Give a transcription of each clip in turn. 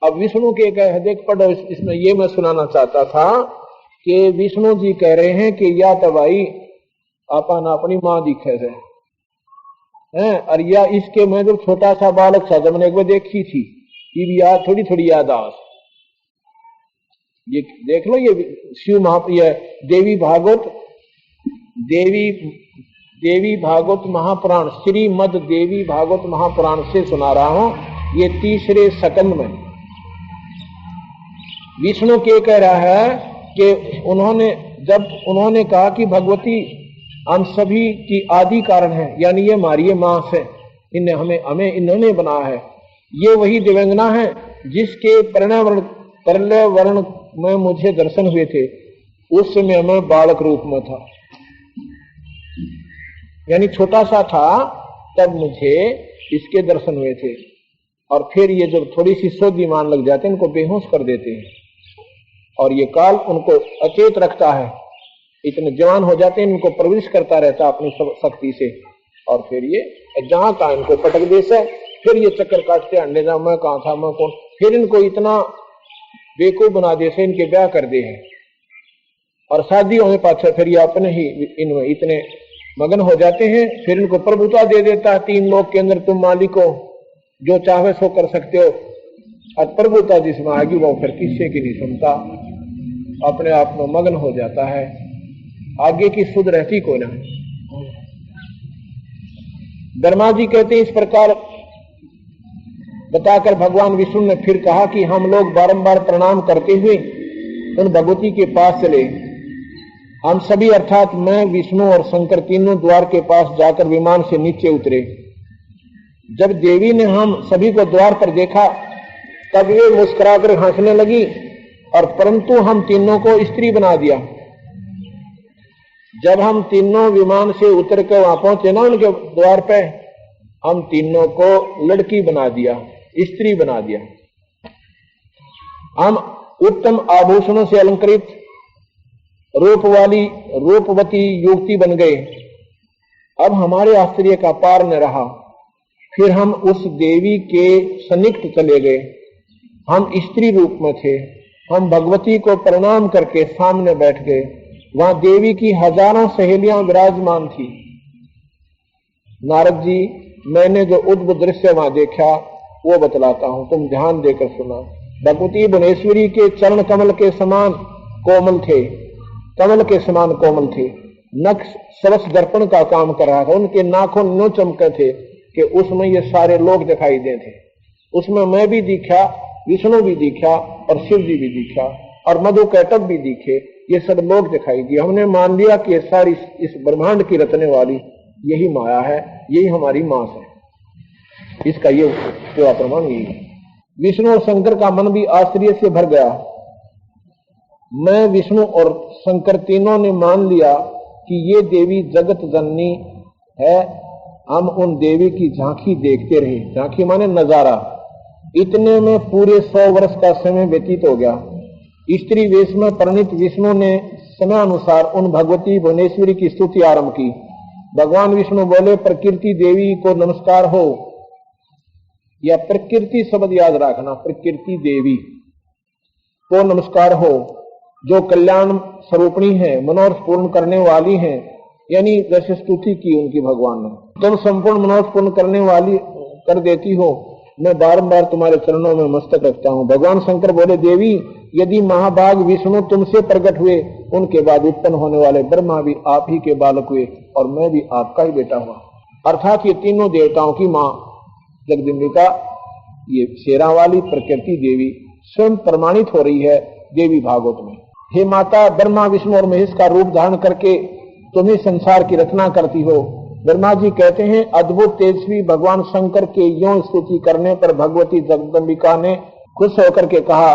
अब विष्णु के कह देख पढ़ो, इसमें ये मैं सुनाना चाहता था कि विष्णु जी कह रहे हैं कि या तो भाई आपन अपनी माँ दिखे है, और या इसके मैं जब छोटा सा बालक था जब मैंने एक बार देखी थी, ये भी याद थोड़ी थोड़ी याद आ, ये देख लो, ये शिव महाप्रिय देवी भागवत महापुराण, श्रीमद देवी भागवत महापुराण से सुना रहा हूं। ये तीसरे सकंद में विष्णु के कह रहा है कि उन्होंने कहा कि भगवती हम सभी की आदि कारण है, यानी ये हमारी मां से हमें इन्होंने बनाया है। ये वही दिव्यांगना है जिसके परलय वर्ण में मुझे दर्शन हुए थे, उस समय मैं बालक रूप में था, यानी छोटा सा था तब मुझे इसके दर्शन हुए थे। और फिर ये जब थोड़ी सी सोधिमान लग जाते हैं इनको बेहोश कर देते हैं, और ये काल उनको अचेत रखता है, इतने जवान हो जाते हैं, इनको प्रवेश करता रहता अपनी शक्ति से, और फिर ये जहां का इनको पटक देता है, फिर ये चक्कर काटते अंडे जा मैं कहां था मैं कौन, फिर इनको इतना बेवकूफ बना दे से इनके ब्याह कर दे हैं, और शादियों में पाछे फिर ये अपने ही इनमें इतने मगन हो जाते हैं, फिर इनको प्रभुता दे देता है, 3 लोक के अंदर तुम मालिक हो, जो चाहे सो कर सकते हो, और प्रभुता जिसमें आएगी वो फिर किसी की नहीं सुनता, अपने आप में मगन हो जाता है, आगे की सुध रहती को ना। ब्रह्मा जी कहते हैं इस प्रकार बताकर भगवान विष्णु ने फिर कहा कि हम लोग बारंबार प्रणाम करते हुए उन भगवती के पास चले। हम सभी अर्थात मैं, विष्णु और शंकर तीनों द्वार के पास जाकर विमान से नीचे उतरे। जब देवी ने हम सभी को द्वार पर देखा तब वे मुस्कुराकर हंसने लगी, और परंतु हम तीनों को स्त्री बना दिया। जब हम तीनों विमान से उतर कर वहां पहुंचे ना उनके द्वार पे, हम तीनों को लड़की बना दिया, स्त्री बना दिया। हम उत्तम आभूषणों से अलंकृत रूपवती युवती बन गए। अब हमारे आश्चर्य का पार न रहा, फिर हम उस देवी के सन्निकट चले गए। हम स्त्री रूप में थे, हम भगवती को प्रणाम करके सामने बैठ गए। वहां देवी की हजारों सहेलियां विराजमान थी। नारद जी, मैंने जो उद्भुत दृश्य वहां देखा वो बतलाता हूं, तुम ध्यान देकर सुना। भगवती भुवनेश्वरी के चरण कमल के समान कोमल थे, कमल के समान कोमल थे। नख सरस दर्पण का काम कर रहा था, उनके नाखून नो चमके थे कि उसमें ये सारे लोग दिखाई दे थे। उसमें मैं भी दिखा, विष्णु भी दिखा, और शिव जी भी दिखा, और मधु कैटभ भी दिखे, ये सब लोग दिखाई दिए। हमने मान लिया कि सारी इस ब्रह्मांड की रचने वाली यही माया है, यही हमारी मां है। इसका ये पूरा प्रमाण यही है। विष्णु और शंकर का मन भी आश्चर्य से भर गया। मैं, विष्णु और शंकर तीनों ने मान लिया कि ये देवी जगत जननी है। हम उन देवी की झांकी देखते रहे, झांकी माने नजारा। इतने में पूरे 100 वर्ष का समय व्यतीत हो गया। स्त्री वेश में परिणित विष्णु ने समय अनुसार उन भगवती भुवनेश्वरी की स्तुति आरंभ की। भगवान विष्णु बोले, प्रकृति देवी को नमस्कार हो। या प्रकृति शब्द याद रखना, प्रकृति देवी को नमस्कार हो, जो कल्याण स्वरूपणी है, मनोरथ पूर्ण करने वाली है। यानी जैसे स्तुति की उनकी भगवान ने, तुम संपूर्ण मनोरथ पूर्ण करने वाली कर देती हो, मैं बारंबार तुम्हारे चरणों में मस्तक रखता हूं। भगवान शंकर बोले, देवी, यदि महाभाग विष्णु तुमसे प्रकट हुए, उनके बाद उत्पन्न होने वाले ब्रह्मा भी आप ही के बालक हुए, और मैं भी आपका ही बेटा हुआ। अर्थात ये तीनों देवताओं की मां जगदम्बिका, ये शेरा वाली प्रकृति देवी स्वयं प्रमाणित हो रही है देवी भागवत में। हे माता, ब्रह्मा विष्णु और महेश का रूप धारण करके तुम्ही संसार की रचना करती हो। ब्रह्मा जी कहते हैं, अद्भुत तेजस्वी भगवान शंकर के यों स्तुति करने पर भगवती जगदम्बिका ने खुश होकर के कहा,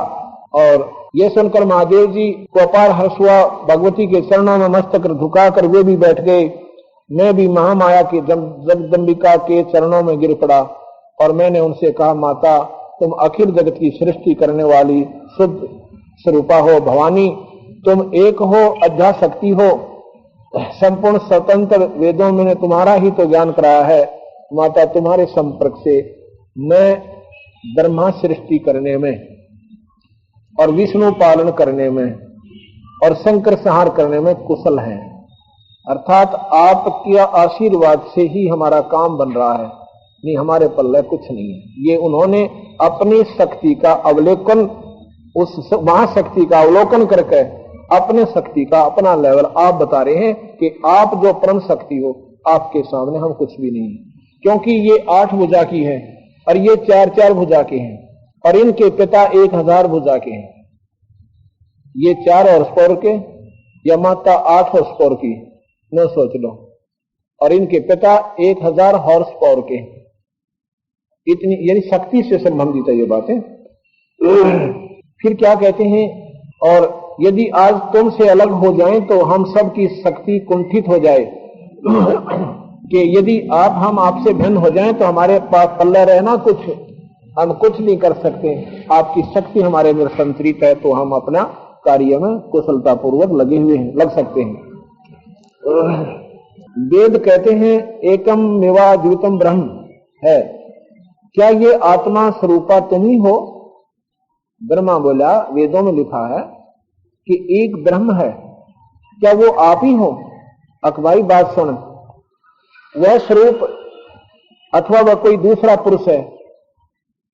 और ये सुनकर महादेव जी को अपार हर्ष हुआ। भगवती के चरणों में मस्तक झुकाकर वे भी बैठ गए। मैं भी महामाया की जगदम्बिका के चरणों में गिर पड़ा, और मैंने उनसे कहा, माता, तुम अखिल जगत की सृष्टि करने वाली शुद्ध स्वरूपा हो भवानी, तुम एक हो, अध्याशक्ति हो, संपूर्ण स्वतंत्र। वेदों में तुम्हारा ही तो ज्ञान कराया है। माता, तुम्हारे संपर्क से मैं ब्रह्मा सृष्टि करने में और विष्णु पालन करने में और शंकर संहार करने में कुशल हैं। अर्थात आपके आशीर्वाद से ही हमारा काम बन रहा है, नहीं हमारे पल्ले कुछ नहीं है। ये उन्होंने अपनी शक्ति का अवलोकन, उस महाशक्ति का अवलोकन करके अपने शक्ति का अपना लेवल आप बता रहे हैं कि आप जो परम शक्ति हो, आपके सामने हम कुछ भी नहीं, क्योंकि ये 8 भुजा की है और ये 4-4 भुजा के हैं और इनके पिता 1000 भुजा के हैं। ये 4 हॉर्स पावर के या माता 8 हॉर्स पावर की, न सोच लो, और इनके पिता 1000 हॉर्स पावर के। इतनी यानी शक्ति से संबंधित है ये बातें। फिर क्या कहते हैं, और यदि आज तुमसे अलग हो जाएं तो हम सब की शक्ति कुंठित हो जाए, कि यदि हम आपसे भिन्न हो जाएं तो हमारे पास पल्ला रहना कुछ, हम कुछ नहीं कर सकते। आपकी शक्ति हमारे में संतरित है तो हम अपना कार्य में कुशलता पूर्वक लगे हुए हैं, लग सकते हैं। वेद कहते हैं एकम मेवा द्वितम ब्रह्म है, क्या ये आत्मा स्वरूपा तुम ही हो? ब्रह्मा बोला, वेदों में लिखा है कि एक ब्रह्म है, क्या वो आप ही हो? अकबाई बात सुन, वह स्वरूप अथवा वह कोई दूसरा पुरुष है?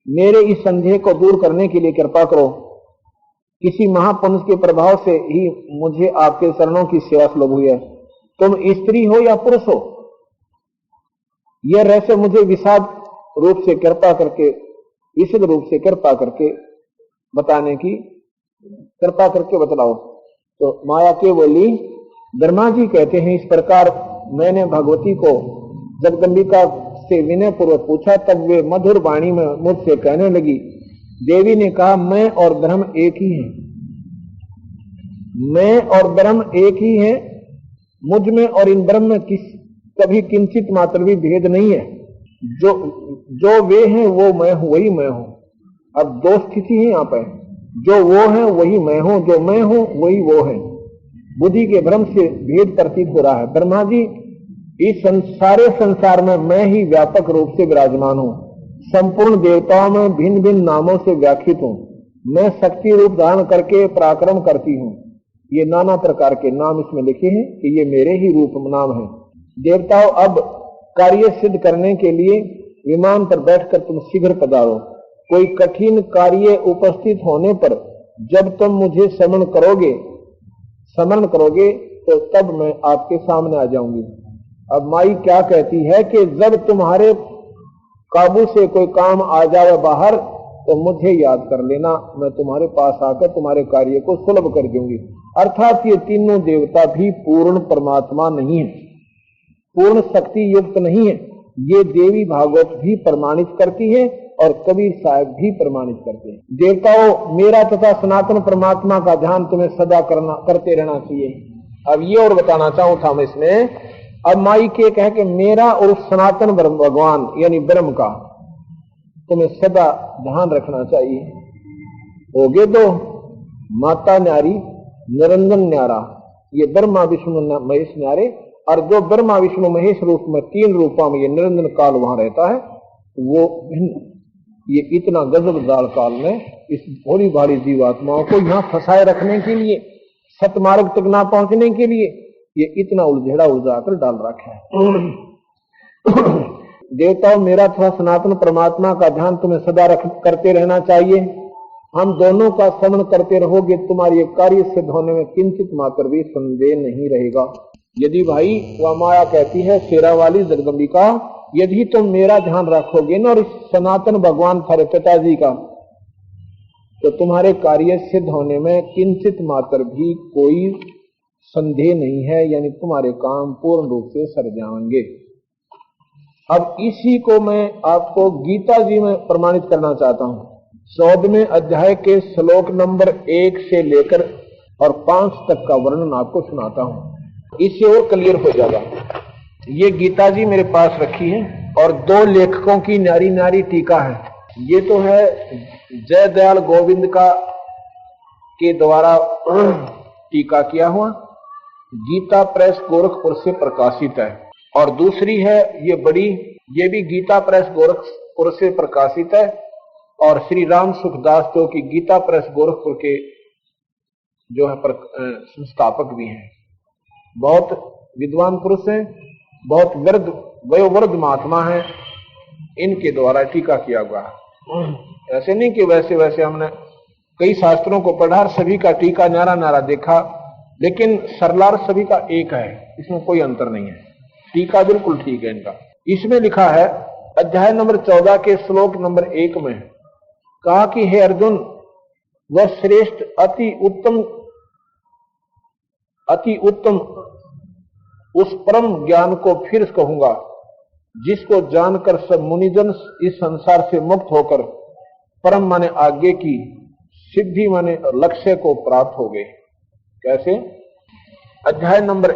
मेरे इस संदेह को दूर करने के लिए कृपा करो। किसी महापुरुष के प्रभाव से ही मुझे आपके चरणों की सेवा सुलभ हुई है। तुम स्त्री हो या पुरुष हो, यह रहस्य मुझे विशद रूप से कृपा करके बताने की कृपा करके बतलाओ। तो माया के बोली, ब्रह्मा जी कहते हैं, इस प्रकार मैंने भगवती को जगदम्बिका से विनय पूर्वक पूछा, तब वे मधुर वाणी में मुझसे कहने लगी। देवी ने कहा, मैं और ब्रह्म एक ही हैं, मैं और ब्रह्म एक ही हैं, मुझ में और इन ब्रह्म में कभी किंचित मात्र भी भेद नहीं है। जो वे हैं वो मैं हूं, वही मैं हूं। अब 2 स्थिति है यहाँ पर, जो वो है वही मैं हूं, जो मैं हूं वही वो है। बुद्धि के भ्रम से भेद प्रतीत हो रहा है। ब्रह्मा जी, इस सारे संसार में मैं ही व्यापक रूप से विराजमान हूं, संपूर्ण देवताओं में भिन्न भिन्न नामों से व्याख्यित हूं। मैं शक्ति रूप धारण करके पराक्रम करती हूं। ये नाना प्रकार के नाम इसमें लिखे हैं कि ये मेरे ही रूप नाम है। देवताओं, अब कार्य सिद्ध करने के लिए विमान पर बैठकर तुम शीघ्र पधारो। कोई कठिन कार्य उपस्थित होने पर जब तुम मुझे समन करोगे तो तब मैं आपके सामने आ जाऊंगी। अब माई क्या कहती है कि जब तुम्हारे काबू से कोई काम आ जाए बाहर तो मुझे याद कर लेना, मैं तुम्हारे पास आकर तुम्हारे कार्य को सुलभ कर दूंगी। अर्थात ये तीनों देवता भी पूर्ण परमात्मा नहीं है, पूर्ण शक्ति युक्त नहीं है। ये देवी भागवत भी प्रमाणित करती है और कबीर साहब भी प्रमाणित करते हैं। देवताओं, मेरा तथा सनातन परमात्मा का ध्यान तुम्हें सदा करते रहना चाहिए। अब ये और बताना चाहूं था मैं इसमें, अब माई के कह के मेरा और सनातन भगवान यानी ब्रह्म का तुम्हें सदा ध्यान रखना चाहिए। होगे दो, माता न्यारी निरंजन न्यारा, ये ब्रह्मा विष्णु महेश न्यारे। और जो ब्रह्मा विष्णु महेश रूप में 3 रूपों में ये निरंजन काल वहां रहता है, वो ये इतना गजब दाल काल में इस भोली भाली जीवात्माओं को यहाँ फंसाए रखने के लिए, सतमार्ग तक ना पहुंचने के लिए ये इतना उलझा कर डाल रखा है। देवताओं, मेरा तथा सनातन परमात्मा का ध्यान तुम्हें सदा करते रहना चाहिए। हम दोनों का स्मरण करते रहोगे, तुम्हारी ये कार्य सिद्ध होने में किंचित मात्र भी संदेह नहीं रहेगा। यदि भाई, वह माया कहती है, शेरा वाली जगदम्बिका, यदि तुम मेरा ध्यान रखोगे ना और इस सनातन भगवान थारे पिताजी का, तो तुम्हारे कार्य सिद्ध होने में किंचित मात्र भी कोई संदेह नहीं है, यानी तुम्हारे काम पूर्ण रूप से सर जाएंगे। अब इसी को मैं आपको गीता जी में प्रमाणित करना चाहता हूं। 14वें अध्याय के श्लोक नंबर 1 से लेकर और 5 तक का वर्णन आपको सुनाता हूं, इससे और क्लियर हो जाएगा। ये गीता जी मेरे पास रखी है और 2 लेखकों की न्यारी न्यारी टीका है। ये तो है जय दयाल गोविंद का के द्वारा टीका किया हुआ, गीता प्रेस गोरखपुर से प्रकाशित है। और दूसरी है ये बड़ी, ये भी गीता प्रेस गोरखपुर से प्रकाशित है और श्री राम सुखदास जो कि गीता प्रेस गोरखपुर के जो है संस्थापक भी हैं, बहुत विद्वान पुरुष हैं, बहुत वयोवृद्ध महात्मा हैं, इनके द्वारा टीका किया हुआ। ऐसे नहीं कि वैसे वैसे हमने कई शास्त्रों को पढ़ा, सभी का टीका न्यारा न्यारा देखा, लेकिन सरलार सभी का एक है, इसमें कोई अंतर नहीं है, टीका बिल्कुल ठीक है इनका। इसमें लिखा है अध्याय नंबर 14 के श्लोक नंबर 1 में कहा कि हे अर्जुन, वह श्रेष्ठ अति उत्तम उस परम ज्ञान को फिर कहूंगा जिसको जानकर सब मुनिजन इस संसार से मुक्त होकर परम माने आगे की सिद्धि माने लक्ष्य को प्राप्त हो गए। कैसे? अध्याय नंबर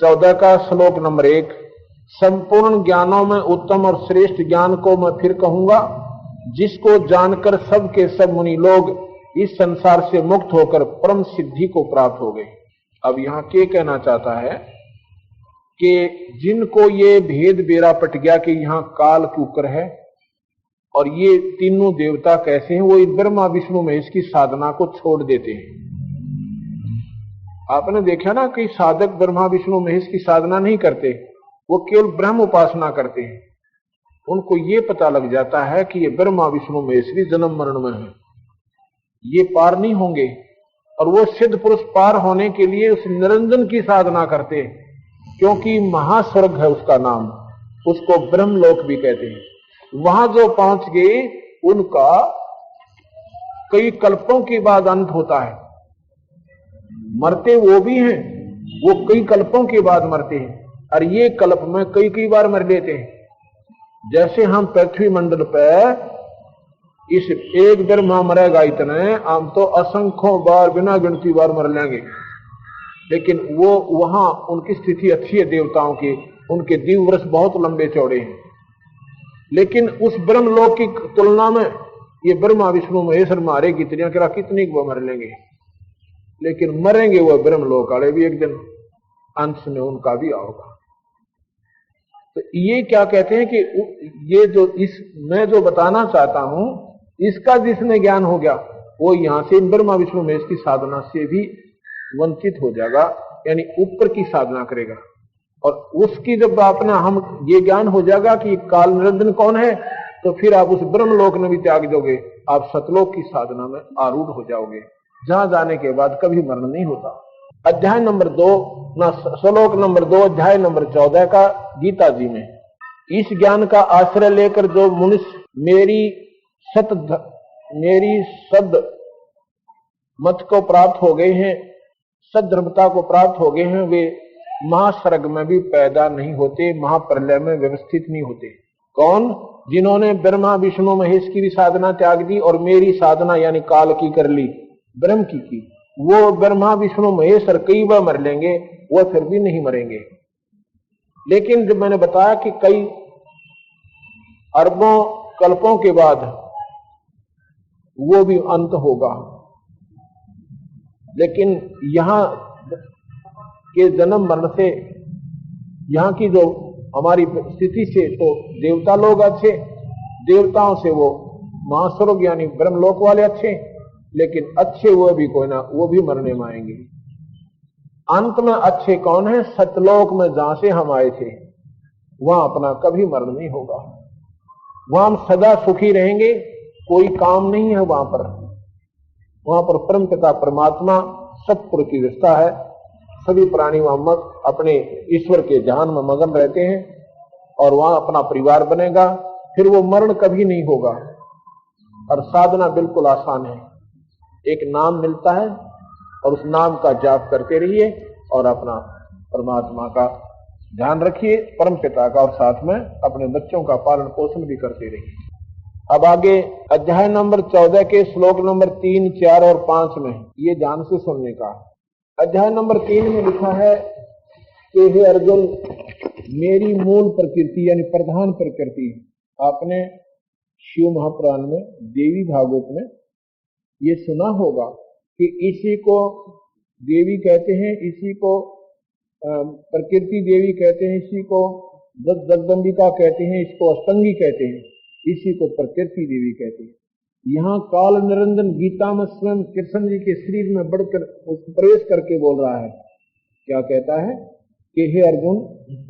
14 का श्लोक नंबर 1, संपूर्ण ज्ञानों में उत्तम और श्रेष्ठ ज्ञान को मैं फिर कहूंगा जिसको जानकर सब के सब मुनि लोग इस संसार से मुक्त होकर परम सिद्धि को प्राप्त हो गए। अब यहां क्या कहना चाहता है कि जिनको ये भेद बेरा पट गया कि यहां काल कुकर है और ये तीनों देवता कैसे हैं, वो ब्रह्मा विष्णु महेश की साधना को छोड़ देते हैं। आपने देखा ना कि साधक ब्रह्मा विष्णु महेश की साधना नहीं करते, वो केवल ब्रह्म उपासना करते हैं। उनको ये पता लग जाता है कि ये ब्रह्मा विष्णु महेश भी जन्म मरण में है, ये पार नहीं होंगे, और वो सिद्ध पुरुष पार होने के लिए उस निरंजन की साधना करते हैं, क्योंकि महास्वर्ग है उसका नाम, उसको ब्रह्मलोक भी कहते हैं। वहां जो पहुंच गए उनका कई कल्पों के बाद अंत होता है। मरते वो भी हैं, वो कई कल्पों के बाद मरते हैं, और ये कल्प में कई कई बार मर लेते हैं। जैसे हम पृथ्वी मंडल पर इस एक ब्रह्मा मरेगा इतने, हम तो असंख्यों बार बिना गिनती बार मर लेंगे, लेकिन वो वहां उनकी स्थिति अच्छी है देवताओं की, उनके दिव्य वर्ष बहुत लंबे चौड़े हैं। लेकिन उस ब्रह्मलोक की तुलना में ये ब्रह्मा विष्णु महेश्वर मारे कितनी वो मर लेंगे, लेकिन मरेंगे वो ब्रह्मलोक वाले भी एक दिन, अंत में उनका भी आओगा। तो ये क्या कहते हैं कि ये जो मैं जो बताना चाहता हूं, इसका जिसने ज्ञान हो गया वो यहां से ब्रह्मा विष्णु महेश की साधना से भी वंचित हो जाएगा, यानी ऊपर की साधना करेगा। और उसकी जब आपने हम ये ज्ञान हो जाएगा कि काल निरंजन कौन है, तो फिर आप उस ब्रह्मलोक में भी त्याग दोगे, आप सतलोक की साधना में आरूढ़ हो जाओगे, जहां जाने के बाद कभी मरण नहीं होता। अध्याय नंबर 2 श्लोक नंबर 2 अध्याय नंबर 14 का गीता जी में, इस ज्ञान का आश्रय लेकर जो मनुष्य मेरी सद मत को प्राप्त हो गए हैं, सद्धर्मता को प्राप्त हो गए हैं, वे महास्वर्ग में भी पैदा नहीं होते, महाप्रलय में व्यवस्थित नहीं होते। कौन? जिन्होंने ब्रह्मा विष्णु महेश की भी साधना त्याग दी और मेरी साधना यानी काल की कर ली, ब्रह्म की, वो ब्रह्मा विष्णु महेश और कई बार मर लेंगे, वो फिर भी नहीं मरेंगे। लेकिन जब मैंने बताया कि कई अरबों कल्पों के बाद वो भी अंत होगा, लेकिन यहां के जन्म मरण से, यहां की जो हमारी स्थिति से, तो देवता लोग अच्छे, देवताओं से वो महास्वर्ग यानी ब्रह्मलोक वाले अच्छे, लेकिन अच्छे वो भी कोई ना, वो भी मरने में आएंगे। अंत में अच्छे कौन है? सतलोक में जहां से हम आए थे, वहां अपना कभी मरण नहीं होगा, वहां हम सदा सुखी रहेंगे, कोई काम नहीं है वहां पर परम पिता परमात्मा सब पुर की व्यवस्था है, सभी प्राणी वहां अपने ईश्वर के ध्यान में मगन रहते हैं, और वहां अपना परिवार बनेगा, फिर वो मरण कभी नहीं होगा। और साधना बिल्कुल आसान है, एक नाम मिलता है और उस नाम का जाप करते रहिए और अपना परमात्मा का ध्यान रखिए, परम पिता का, और साथ में अपने बच्चों का पालन पोषण भी करते रहिए। अब आगे अध्याय नंबर 14 के श्लोक नंबर 3, 4 और 5 में ये ध्यान से सुनने का। अध्याय नंबर 3 में लिखा है कि हे अर्जुन, मेरी मूल प्रकृति यानी प्रधान प्रकृति, आपने शिव महापुराण में देवी भागवत में ये सुना होगा कि इसी को देवी कहते हैं, इसी को प्रकृति देवी कहते हैं, इसी को जगदम्बिका कहते हैं, इसको अष्टंगी कहते हैं, इसी को प्रकृति देवी कहते हैं। यहाँ काल निरंजन गीता में स्वयं कृष्ण जी के शरीर में बढ़कर प्रवेश करके बोल रहा है। क्या कहता है कि हे अर्जुन,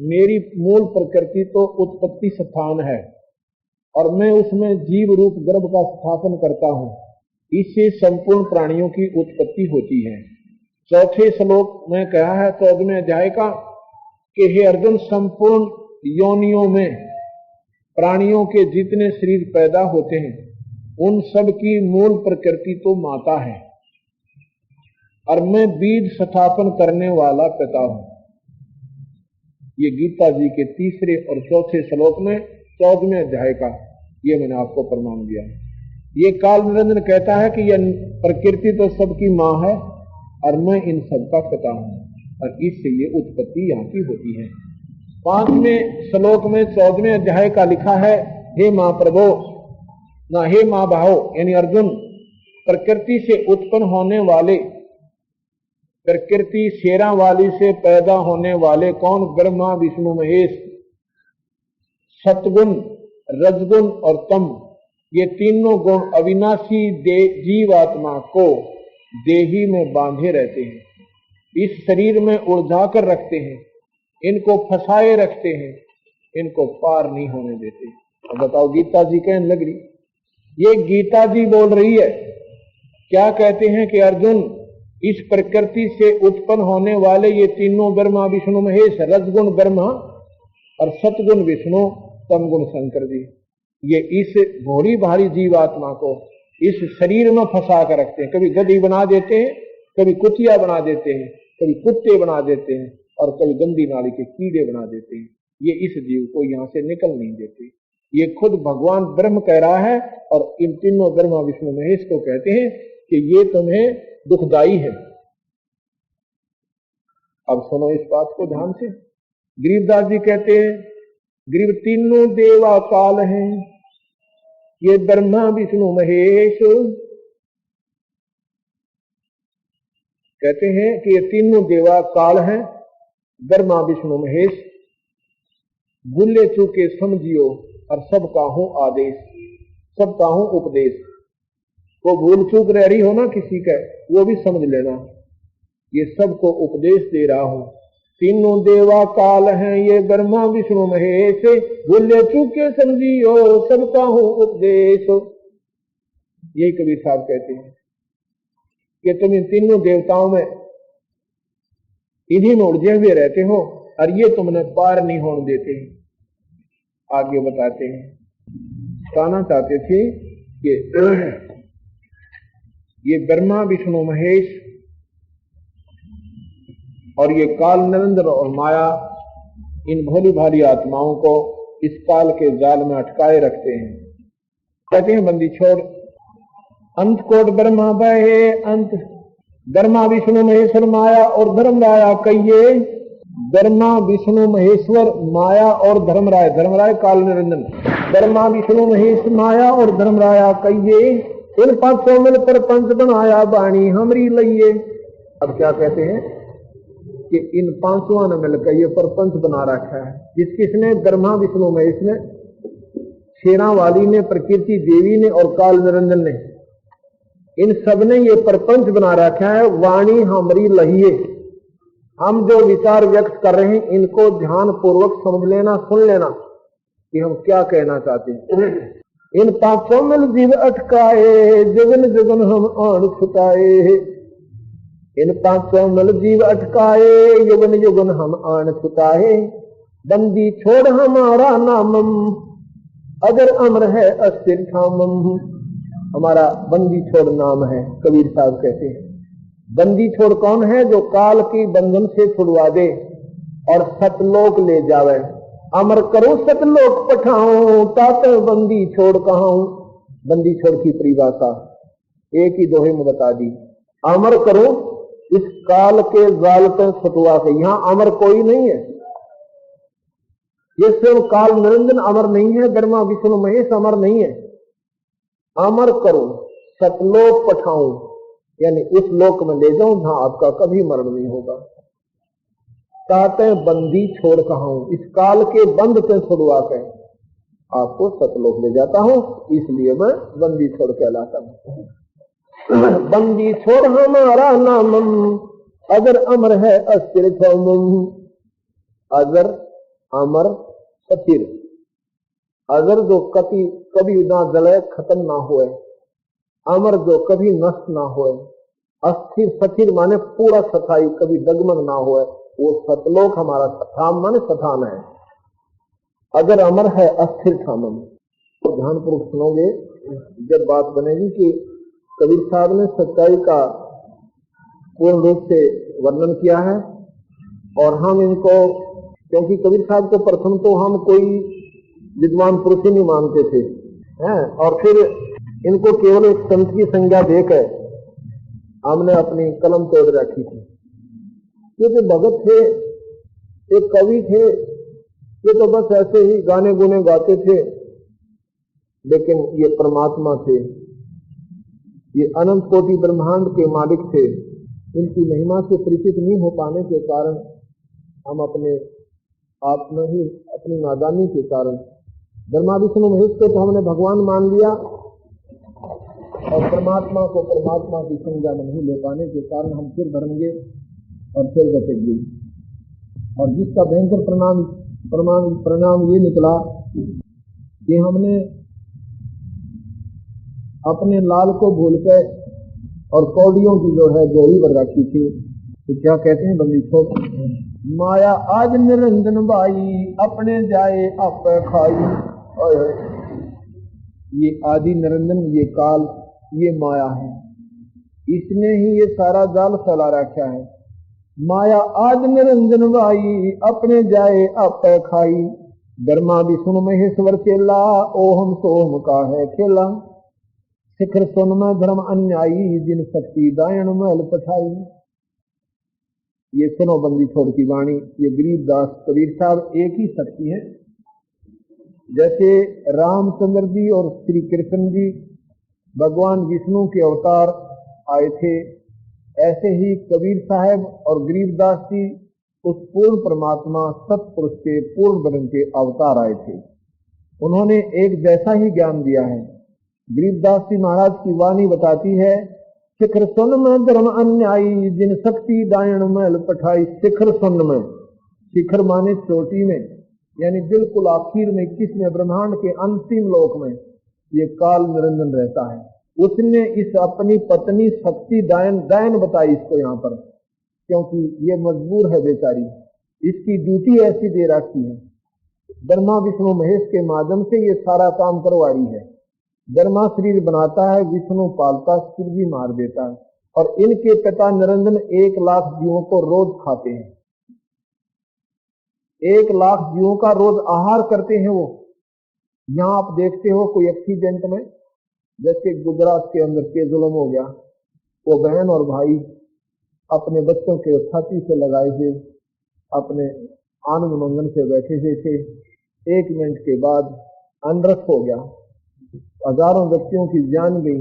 मेरी मूल प्रकृति तो उत्पत्ति स्थान है और मैं उसमें जीव रूप गर्भ का स्थापन करता हूँ। इससे संपूर्ण प्राणियों की उत्पत्ति होती है। चौथे श्लोक में कहा है 14वें अध्याय का कि हे अर्जुन, संपूर्ण योनियों में प्राणियों के जितने शरीर पैदा होते हैं उन सब की मूल प्रकृति तो माता है और मैं बीज स्थापन करने वाला पिता हूं। ये गीता जी के तीसरे और चौथे श्लोक में 14वें अध्याय का ये मैंने आपको प्रमाण दिया। ये काल निरंजन कहता है कि यह प्रकृति तो सबकी मां है और मैं इन सबका पिता हूं और इससे ये उत्पत्ति यहाँ की होती है। 5वें श्लोक में 14वें अध्याय का लिखा है, हे महाप्रभु ना हे महाबाहो, यानी अर्जुन, प्रकृति से उत्पन्न होने वाले, प्रकृति शेरा वाली से पैदा होने वाले कौन? ब्रह्मा विष्णु महेश, सतगुण रजगुण और तम, ये तीनों गुण अविनाशी जीवात्मा को देही में बांधे रहते हैं, इस शरीर में उलझा कर रखते हैं, इनको फंसाए रखते हैं, इनको पार नहीं होने देते। अब बताओ, गीता जी कहने लग रही, ये गीता जी बोल रही है। क्या कहते हैं कि अर्जुन, इस प्रकृति से उत्पन्न होने वाले ये तीनों ब्रह्मा विष्णु महेश, रजगुण ब्रह्मा और सतगुण विष्णु, तमगुण शंकर जी, ये इस भोरी भारी जीवात्मा को इस शरीर में फंसा कर रखते हैं। कभी गधी बना देते हैं, कभी कुतिया बना देते हैं, कभी कुत्ते बना देते हैं और कभी गंदी नाली के कीड़े बना देते हैं। ये इस जीव को यहां से निकल नहीं देते। ये खुद भगवान ब्रह्म कह रहा है और इन तीनों ब्रह्मा विष्णु महेश को कहते हैं कि ये तुम्हें दुखदाई है। अब सुनो इस बात को ध्यान से। गरीबदास जी कहते हैं, गरीब तीनों देवा काल हैं, ये ब्रह्मा विष्णु महेश, कहते हैं कि ये तीनों देवा काल हैं, ब्रह्मा विष्णु महेश, भूले चूके समझियो और सबका हूं आदेश, सबका हूं उपदेश। को भूल चूक रह रही हो ना किसी का, वो भी समझ लेना, ये सबको उपदेश दे रहा हूं। तीनों देवा काल हैं, ये ब्रह्मा विष्णु महेश, भूले चूके समझियो सबका हूं उपदेश। यही कबीर साहब कहते हैं कि तुम इन तीनों देवताओं में इन्हीं में उलझे हुए रहते हो और ये तुमने पार नहीं होने देते। आगे बताते हैं, कहना चाहते थे कि ये ब्रह्मा विष्णु महेश और ये काल निरंजन और माया इन भोली भाली आत्माओं को इस काल के जाल में अटकाए रखते हैं। कहते हैं, बंदी छोड़, अंत कोट ब्रह्मा बहे अंत, ब्रह्मा विष्णु महेश्वर माया और धर्मराया कहिए। ब्रह्मा विष्णु महेश्वर माया और धर्मराय, धर्मराय काल निरंजन, ब्रह्मा विष्णु महेश माया और धर्मराया कहिए, इन पांचों मिल पर पंच बनाया वाणी हमरी लइए। अब क्या कहते हैं कि इन पांचों ने मिलकर ये परपंच बना रखा है। जिसने ब्रह्मा विष्णु महेश ने, शेरा वाली ने, प्रकृति देवी ने और काल निरंजन ने, इन सब ने ये परपंच बना रखा है। वाणी हमरी लहिए, हम जो विचार व्यक्त कर रहे हैं इनको ध्यान पूर्वक समझ लेना, सुन लेना कि हम क्या कहना चाहते हैं। इन पांचों मिल जीव अटकाए, जुगन जुगन हम आन छुटाए। इन पांचों मिल जीव अटकाए, युगन युगन हम आन छुटाए। बंदी छोड़ हमारा नामम, अगर अमर है अस्थिर ठामम। हमारा बंदी छोड़ नाम है, कबीर साहब कहते हैं। बंदी छोड़ कौन है? जो काल की बंधन से छुड़वा दे और सतलोक ले जावे। अमर करो सतलोक पठाऊं, तात बंदी छोड़ कहाऊं। बंदी छोड़ की परिभाषा एक ही दोहे में बता दी। अमर करो इस काल के जाल पर छुटवा के। यहां अमर कोई नहीं है, ये स्वयं काल निरंजन अमर नहीं है, ब्रह्मा विष्णु महेश अमर नहीं है। अमर करो सतलोक पठाऊं, यानी उस लोक में ले जाऊं जहां आपका कभी मरण नहीं होगा। ताते बंदी छोड़ कहाऊं, इस काल के बंद से छुड़वा के आपको सतलोक ले जाता हूं, इसलिए मैं बंदी छोड़ कहलाता हूं। बंदी छोड़ हमारा नामम, अगर अमर है अस्थिर थोमम। अगर अमर स्थिर, अगर जो कभी ना जले खत्म ना होए, अमर जो कभी नष्ट ना होए, अस्थिर स्थिर माने पूरा सफाई कभी डगमग ना होए, वो सतलोक हमारा स्थान माने स्थान है। अगर अमर है अस्थिर थामम, तो ध्यानपूर्वक सुनोगे जब बात बनेगी कि कबीर साहब ने सच्चाई का पूर्ण रूप से वर्णन किया है। और हम इनको, क्योंकि कबीर साहब को प्रथम तो हम कोई विद्वान पुरुष ही नहीं मानते थे, हैं, और फिर इनको केवल एक संत की संज्ञा देकर हमने अपनी कलम तोड़ रखी थी। क्योंकि भगत थे, एक कवि थे, ये तो बस ऐसे ही गाने गुने गाते थे, लेकिन ये परमात्मा थे, ये अनंत कोटि ब्रह्मांड के मालिक थे। इनकी महिमा से परिचित नहीं हो पाने के कारण हम अपने आप में ही, अपनी नादानी के कारण ब्रह्मा विष्णु महेश को तो हमने भगवान मान लिया, और परमात्मा को परमात्मा की संज्ञा में नहीं ले पाने के कारण हम फिर भरेंगे और फिर बचेंगे। और जिसका भयंकर परिणाम ये निकला कि हमने अपने लाल को भूलकर और कौड़ियों की जो है जोड़ी पर रखी थी। तो क्या कहते हैं बंदी छोड़, माया आज निरंजन बाई, अपने जाए आप खाई। ये आदि निरंजन, ये काल, ये माया है, इसने ही ये सारा जाल फैला रखा है। माया आज निरंजन बाई, अपने जाए आप खाई। ब्रह्मा विष्णु महेश्वर चेला, ओहम सोम का है खेला। शिखर सोन में धर्म अन्यायी, जिन शक्ति दायण महल पठाई। ये सुनो बंदी छोड़ की वाणी, ये गरीबदास कबीर साहब एक ही शक्ति है। जैसे रामचंद्र जी और श्री कृष्ण जी भगवान विष्णु के अवतार आए थे, ऐसे ही कबीर साहब और गरीबदास जी उस पूर्ण परमात्मा सतपुरुष के पूर्ण ब्रह्म के अवतार आए थे। उन्होंने एक जैसा ही ज्ञान दिया है। गरीबदास जी महाराज की वाणी बताती है, शिखर सुन में धर्म अन्यायी, जिन शक्ति दायण महल पठाई। शिखर सुन में, शिखर माने चोटी में, यानी बिल्कुल आखिर में, किसमें, ब्रह्मांड के अंतिम लोक में ये काल निरंजन रहता है। उसने इस अपनी पत्नी शक्ति दायन बताई इसको यहाँ पर, क्योंकि ये मजबूर है बेचारी, इसकी ड्यूटी ऐसी दे रखी है। ब्रह्मा विष्णु महेश के माध्यम से ये सारा काम करवा रही है। ब्रह्मा शरीर बनाता है, विष्णु पालता, सिर भी मार देता है। और इनके पिता निरंजन 1 लाख जीवों को रोज खाते हैं, 1 लाख जीवों का रोज आहार करते हैं वो। यहाँ आप देखते हो कोई एक्सीडेंट में, जैसे गुजरात के अंदर केजुलम हो गया, वो बहन और भाई अपने बच्चों के छाती से लगाए हुए अपने आनंद मंगन से बैठे हुए थे। 1 मिनट के बाद अनरस हो गया, हजारों व्यक्तियों की जान गई,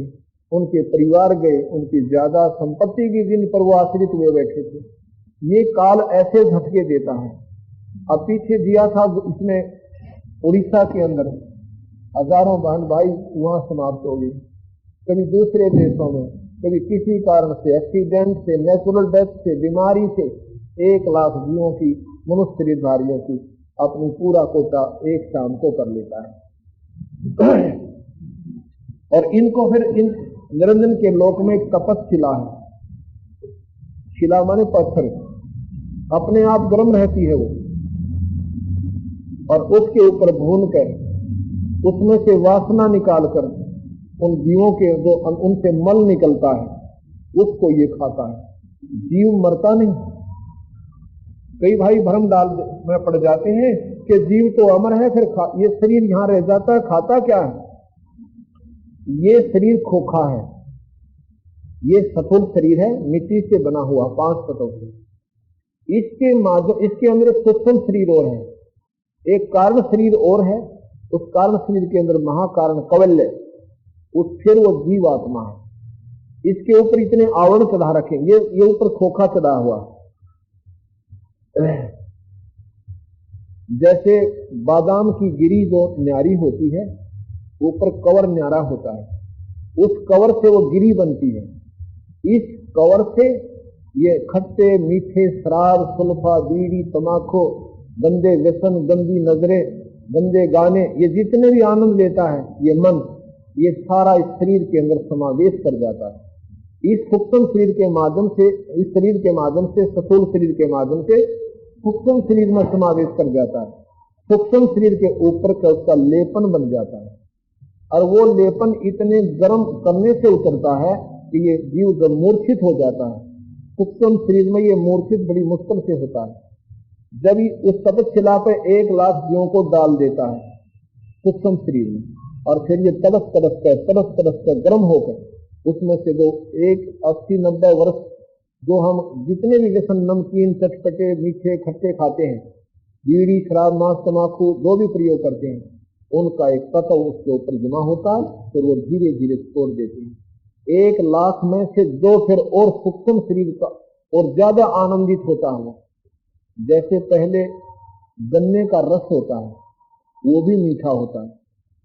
उनके परिवार गए, उनकी ज्यादा संपत्ति की, जिन पर वो आश्रित हुए बैठे थे। ये काल ऐसे झटके देता है। अब पीछे दिया था इसमें उड़ीसा के अंदर, हजारों बहन भाई वहां समाप्त हो गई। कभी दूसरे देशों में, कभी किसी कारण से, एक्सीडेंट से, नेचुरल डेथ से, बीमारी से 1 लाख जीवों की, मनुष्य शरीरधारियों की अपनी पूरा कोटा एक शाम को कर लेता है। और इनको फिर इन निरंजन के लोक में कपस शिला है। शिला माने पत्थर, अपने आप गर्म रहती है वो, और उसके ऊपर भून कर उसमें से वासना निकालकर उन जीवों के जो उनसे मल निकलता है उसको ये खाता है। जीव मरता नहीं। कई भाई भ्रम डाल में पड़ जाते हैं कि जीव तो अमर है, फिर ये शरीर यहां रह जाता है, खाता क्या है? ये शरीर खोखा है, ये सतुल शरीर है, मिट्टी से बना हुआ 5 तत्व से। इसके अंदर सूक्ष्म शरीर और है, एक कारण शरीर और है। उस कारण शरीर के अंदर महाकारण कवल्य, फिर वो जीव आत्मा है। इसके ऊपर इतने आवरण चढ़ा रखे, ये ऊपर खोखा चढ़ा हुआ। जैसे बादाम की गिरी जो न्यारी होती है, ऊपर कवर न्यारा होता है, उस कवर से वो गिरी बनती है। इस कवर से ये खट्टे मीठे शराब, सुल्फा, बीड़ी, तमाकू, गंदे व्यसन, गंदी नजरें, गंदे गाने, ये जितने भी आनंद लेता है ये मन, ये सारा इस शरीर के अंदर समावेश कर जाता है। इस सूक्ष्म शरीर के माध्यम से, इस शरीर के माध्यम से, स्थूल शरीर के माध्यम से सूक्ष्म शरीर में समावेश कर जाता है। सूक्ष्म शरीर के ऊपर का उसका लेपन बन जाता है, और वो लेपन इतने गर्म करने से उतरता है कि ये जीव जब मूर्छित हो जाता है। सूक्ष्म शरीर में ये मूर्छित बड़ी मुश्किल से होता है। जब उस तपशिला पे 1 लाख जीवों को डाल देता है सूक्ष्म शरीर में, और फिर ये तरस कर गर्म होकर उसमें से जो 80-90 वर्ष जो हम जितने भी व्यसन, नमकीन, चटपटे, मीठे, खट्टे खाते हैं, बीड़ी, शराब, मांस, तमाकू जो भी प्रयोग करते हैं, उनका एक तत्व उसके ऊपर जमा होता है, फिर वो धीरे धीरे छोड़ देते हैं। 1 लाख में से 2 फिर और सूक्ष्म शरीर का और ज्यादा आनंदित होता है। जैसे पहले गन्ने का रस होता है, वो भी मीठा होता है,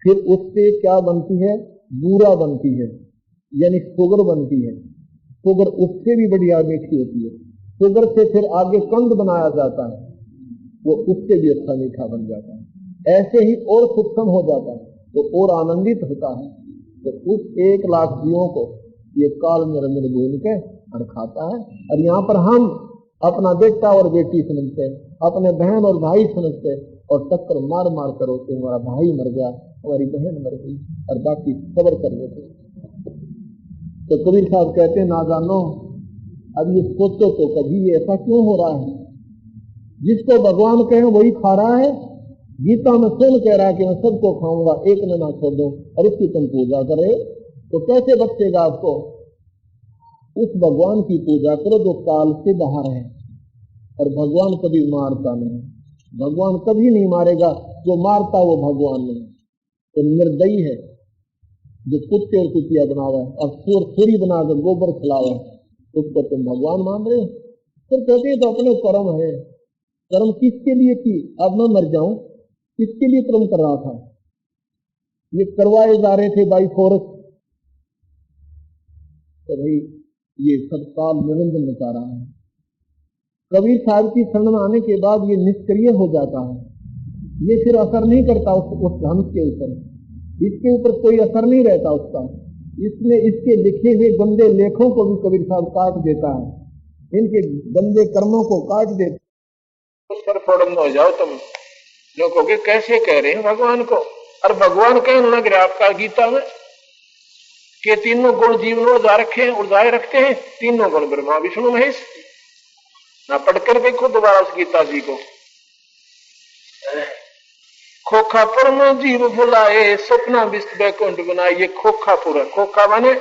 फिर उससे क्या बनती है, बूरा बनती है, यानी शुगर बनती है। शुगर उससे भी बढ़िया मीठी होती है। शुगर से फिर आगे कंद बनाया जाता है, वो उससे भी अच्छा मीठा बन जाता है। ऐसे ही और सूक्ष्म हो जाता है तो और आनंदित होता है। तो उस 1 लाख जीवों को ये काल निरंजन बोल के और खाता है। और यहाँ पर हम अपना बेटा और बेटी समझते हैं, अपने बहन और भाई समझते हैं, और टक्कर मार मार कर होते, हमारा भाई मर गया, हमारी बहन मर गई, और बाकी सबर कर लेते। तो कबीर साहब कहते हैं, ना जानो अब ये सोचो तो कभी ये ऐसा क्यों हो रहा है। जिसको भगवान कहे वही खा रहा है। गीता में स्वयं कह रहा है कि मैं सबको खाऊंगा, एक ने ना छोड़ो, और इसकी तुम पूजा करे तो कैसे बचेगा आपको। उस भगवान की पूजा करो जो काल से बाहर है, और भगवान कभी मारता नहीं, भगवान कभी नहीं मारेगा। जो मारता वो भगवान नहीं, तो निर्दयी है जो कुत्ते और कुतिया बनावे और सूरी बनाकर गोबर खिलावे, उसको तुम भगवान मान रहे हो। फिर कहते तो अपने कर्म है। कर्म किसके लिए की, अब मैं मर जाऊं, किसके लिए कर्म कर रहा था। ये करवाए जा रहे थे बाई फोर्स, तो भाई ये सब काल निरंजन बता रहा है। कबीर साहब की शरण में आने के बाद ये निष्क्रिय हो जाता है, ये फिर असर नहीं करता उस हंस के ऊपर, इसके ऊपर कोई असर नहीं रहता उसका। इसने इसके लिखे हुए गंदे लेखों को भी कबीर साहब काट देता है, इनके गंदे कर्मों को काट देता है। सर फोड़न हो जाओ तुम लोगों के, कैसे कह रहे हैं भगवान को। और भगवान कहने लग रहा आपका गीता में कि तीनों गुण जीवन में उड़ाए रखते हैं, तीनों गुण ब्रह्मा विष्णु महेश। ना पढ़कर देखो दोबारा उस गीता जी को। खोखापुर में जीव भुलाए, सपना विस्त बैकुंठ बनाए। ये खोखापुर है, खोखा माने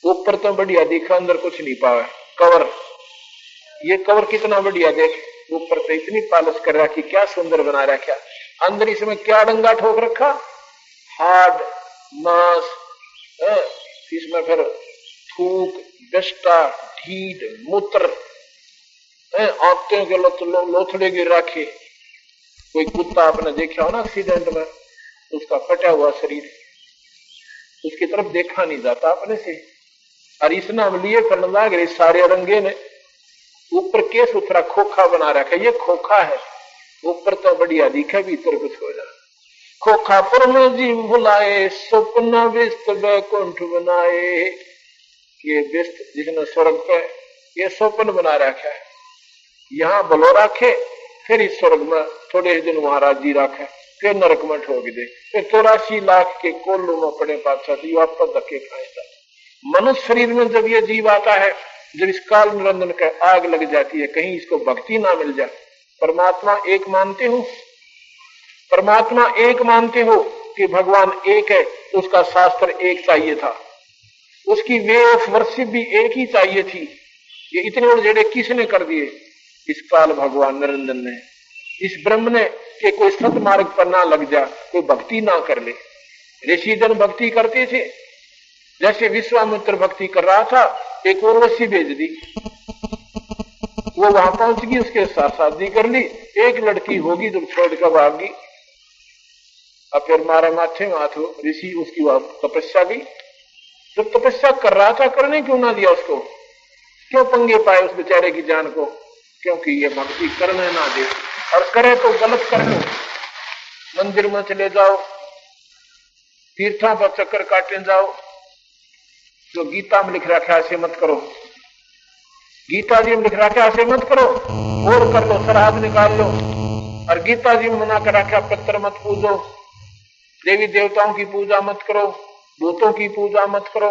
ऊपर तो बढ़िया दिखा, अंदर कुछ नहीं पावे कवर। ये कवर कितना बढ़िया देख, ऊपर तो इतनी पालिश कर रखी, क्या सुंदर बना रखा, अंदर इसमें क्या डंगा ठोक रखा, हार्ड मांस, इसमें फिर थूक, दस्ता, ढीड, मूत्र, आंतों के लोथड़े गिर रखे। कोई कुत्ता आपने देखा हो ना एक्सीडेंट में, उसका फटा हुआ शरीर, उसकी तरफ देखा नहीं जाता अपने से। और इस नाम लिए करने लग रहे सारे रंगे ने, ऊपर के सुथरा खोखा बना रखा, ये खोखा है, ऊपर तो बढ़िया दिखा, भीतर कुछ हो जाए। खोखापुर में जीव भुलाए, स्वप्न विस्त बैकुंठ बनाए। ये विस्त जिसने स्वर्ग पे ये स्वप्न बना रखा है, यहाँ बलो रखे, फिर इस स्वर्ग में थोड़े दिन वहां राजी रखे, फिर नरक में ठोक दे, फिर 84 लाख के कोल्लू में पड़े पातशाह वापस धक्के खाएगा। मनुष्य शरीर में जब ये जीव आता है, जब इस काल निरंजन का आग लग जाती है, कहीं इसको भक्ति ना मिल जाए। परमात्मा एक मानते हो, परमात्मा एक मानते हो कि भगवान एक है, उसका शास्त्र एक चाहिए था, उसकी वे ऑफ वर्शिप भी एक ही चाहिए थी। ये इतने उड़जेड़े किसने कर दिए, इस काल भगवान निरंजन ने, इस ब्रह्म ने, कि कोई सत मार्ग पर ना लग जा, कोई भक्ति ना कर ले। ऋषि जन भक्ति करते थे, जैसे विश्वामित्र भक्ति कर रहा था, एक उर्वशी भेज दी, वो वहां पहुंच गई, उसके साथ शादी कर ली। एक लड़की होगी जब छोड़ कर भागी, अब फिर मारा माथे माथो ऋषि, उसकी वह तपस्या गई। जब तपस्या कर रहा था, करने क्यों ना दिया उसको, क्यों पंगे पाए उस बेचारे की जान को? क्योंकि ये भक्ति करने ना दे, और करे तो गलत कर लो। मंदिर में चले जाओ, तीर्थों पर चक्कर काटने जाओ, जो गीता में लिख रखा है ऐसे मत करो, गीता जी में लिख रखा है ऐसे मत करो, और कर लो, श्राद्ध निकाल लो। और गीता जी में मना कर रखा पितर मत पूजो, देवी देवताओं की पूजा मत करो, भूतों की पूजा मत करो,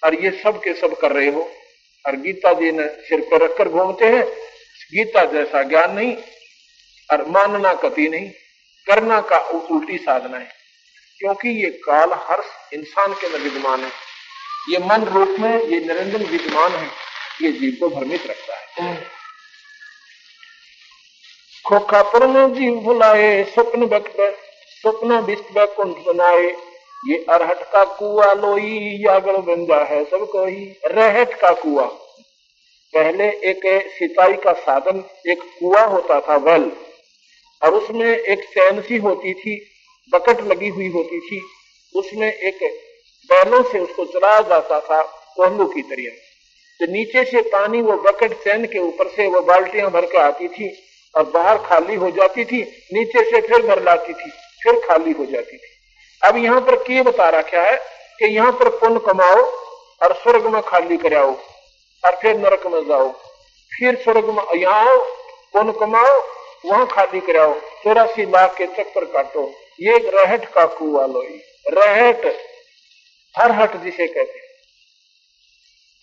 और ये सब के सब कर रहे हो। और गीता जी ने सिर पर रखकर घूमते हैं। गीता जैसा ज्ञान नहीं, और मानना कति नहीं, करना का उल्टी साधना है। क्योंकि ये काल हर इंसान के अंदर विद्यमान है, ये मन रूप में ये निरंजन विद्यमान है, ये जीव को भ्रमित रखता है। खोखापुर में जीव भुलाए, स्वप्न विष्ट कुंठ बनाए, ये अरहट का कुआ लोई, यागड़ बंजा है सब कोई। रहट का कुआ, पहले एक सिंचाई का साधन एक कुआ होता था, वेल, और उसमें एक चैन सी होती थी, बकेट लगी हुई होती थी, उसमें एक बैलों से उसको चलाया जाता था कोहलू की तरह। तो नीचे से पानी वो बकेट चैन के ऊपर से वो बाल्टियां भर के आती थी, और बाहर खाली हो जाती थी, नीचे से फिर भर लाती थी, फिर खाली हो जाती थी। अब यहाँ पर क्या बता रखा है कि यहाँ पर पुण्य कमाओ और स्वर्ग में खाली कराओ, और फिर नरक में जाओ, फिर स्वर्ग में यहाँ आओ, पुण्य कमाओ, वहां खाली कराओ, 84 लाख के चक्कर काटो। ये रहट का कुआ लोई, रहट हर हट जिसे कहते हैं,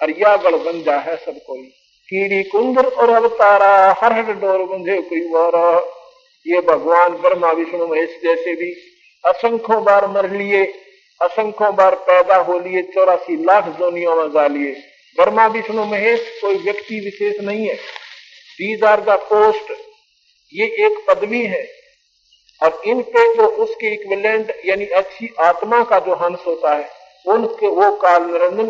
और या गढ़ बंजा है सब कोई। कीड़ी कुंदर और अवतारा, हर हट डोर बंधे कोई वारा। ये भगवान ब्रह्मा विष्णु महेश जैसे भी असंख्यों बार मर लिए, असंख्यों बार पैदा हो लिए, 84 लाख जोनियों में जा लिए। ब्रह्मा विष्णु महेश कोई व्यक्ति विशेष नहीं है, दीज आर द पोस्ट, ये एक पदवी है। और इन पे जो उसके इक्विवेलेंट यानी अच्छी आत्मा का जो हंस होता है, उनके वो काल निरंजन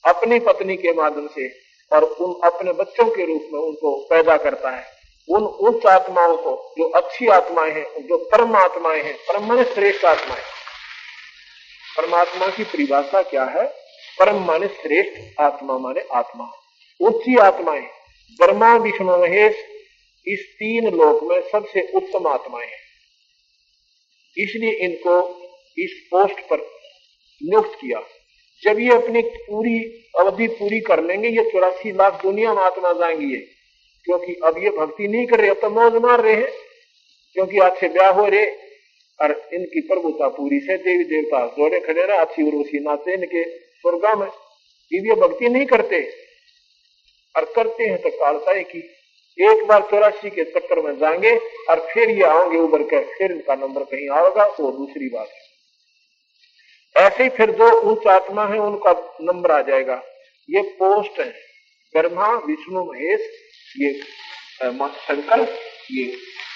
अपनी पत्नी के माध्यम से और उन अपने बच्चों के रूप में उनको पैदा करता है। उन उच्च आत्माओं को जो अच्छी आत्माएं हैं, जो परम आत्माएं हैं, परम माने श्रेष्ठ आत्माएं। परमात्मा की परिभाषा क्या है? परम माने श्रेष्ठ, आत्मा माने आत्मा, उच्ची आत्माएं। ब्रह्मा विष्णु महेश इस तीन लोक में सबसे उत्तम आत्माएं हैं, इसलिए इनको इस पोस्ट पर नियुक्त किया। जब ये अपनी पूरी अवधि पूरी कर लेंगे, ये 84 लाख दुनिया में आत्मा जाएंगी ये, क्योंकि अब ये भक्ति नहीं कर रहे, अब तो मौज मार रहे हैं, क्योंकि आज से ब्याह हो रहे और इनकी प्रभुता पूरी से देवी देवता जोड़े खड़े रहे, अच्छी उर्वशी नाचे इनके स्वर्गा में। ये भक्ति नहीं करते, और करते हैं तो कालता है कि एक बार 84 के चक्कर में जाएंगे और फिर ये आओगे उबर कर, फिर इनका नंबर कहीं आएगा, वो दूसरी बात है। ऐसे ही फिर जो उच्च आत्मा है उनका नंबर आ जाएगा। ये पोस्ट है, ब्रह्मा विष्णु महेश, ये शंकर, ये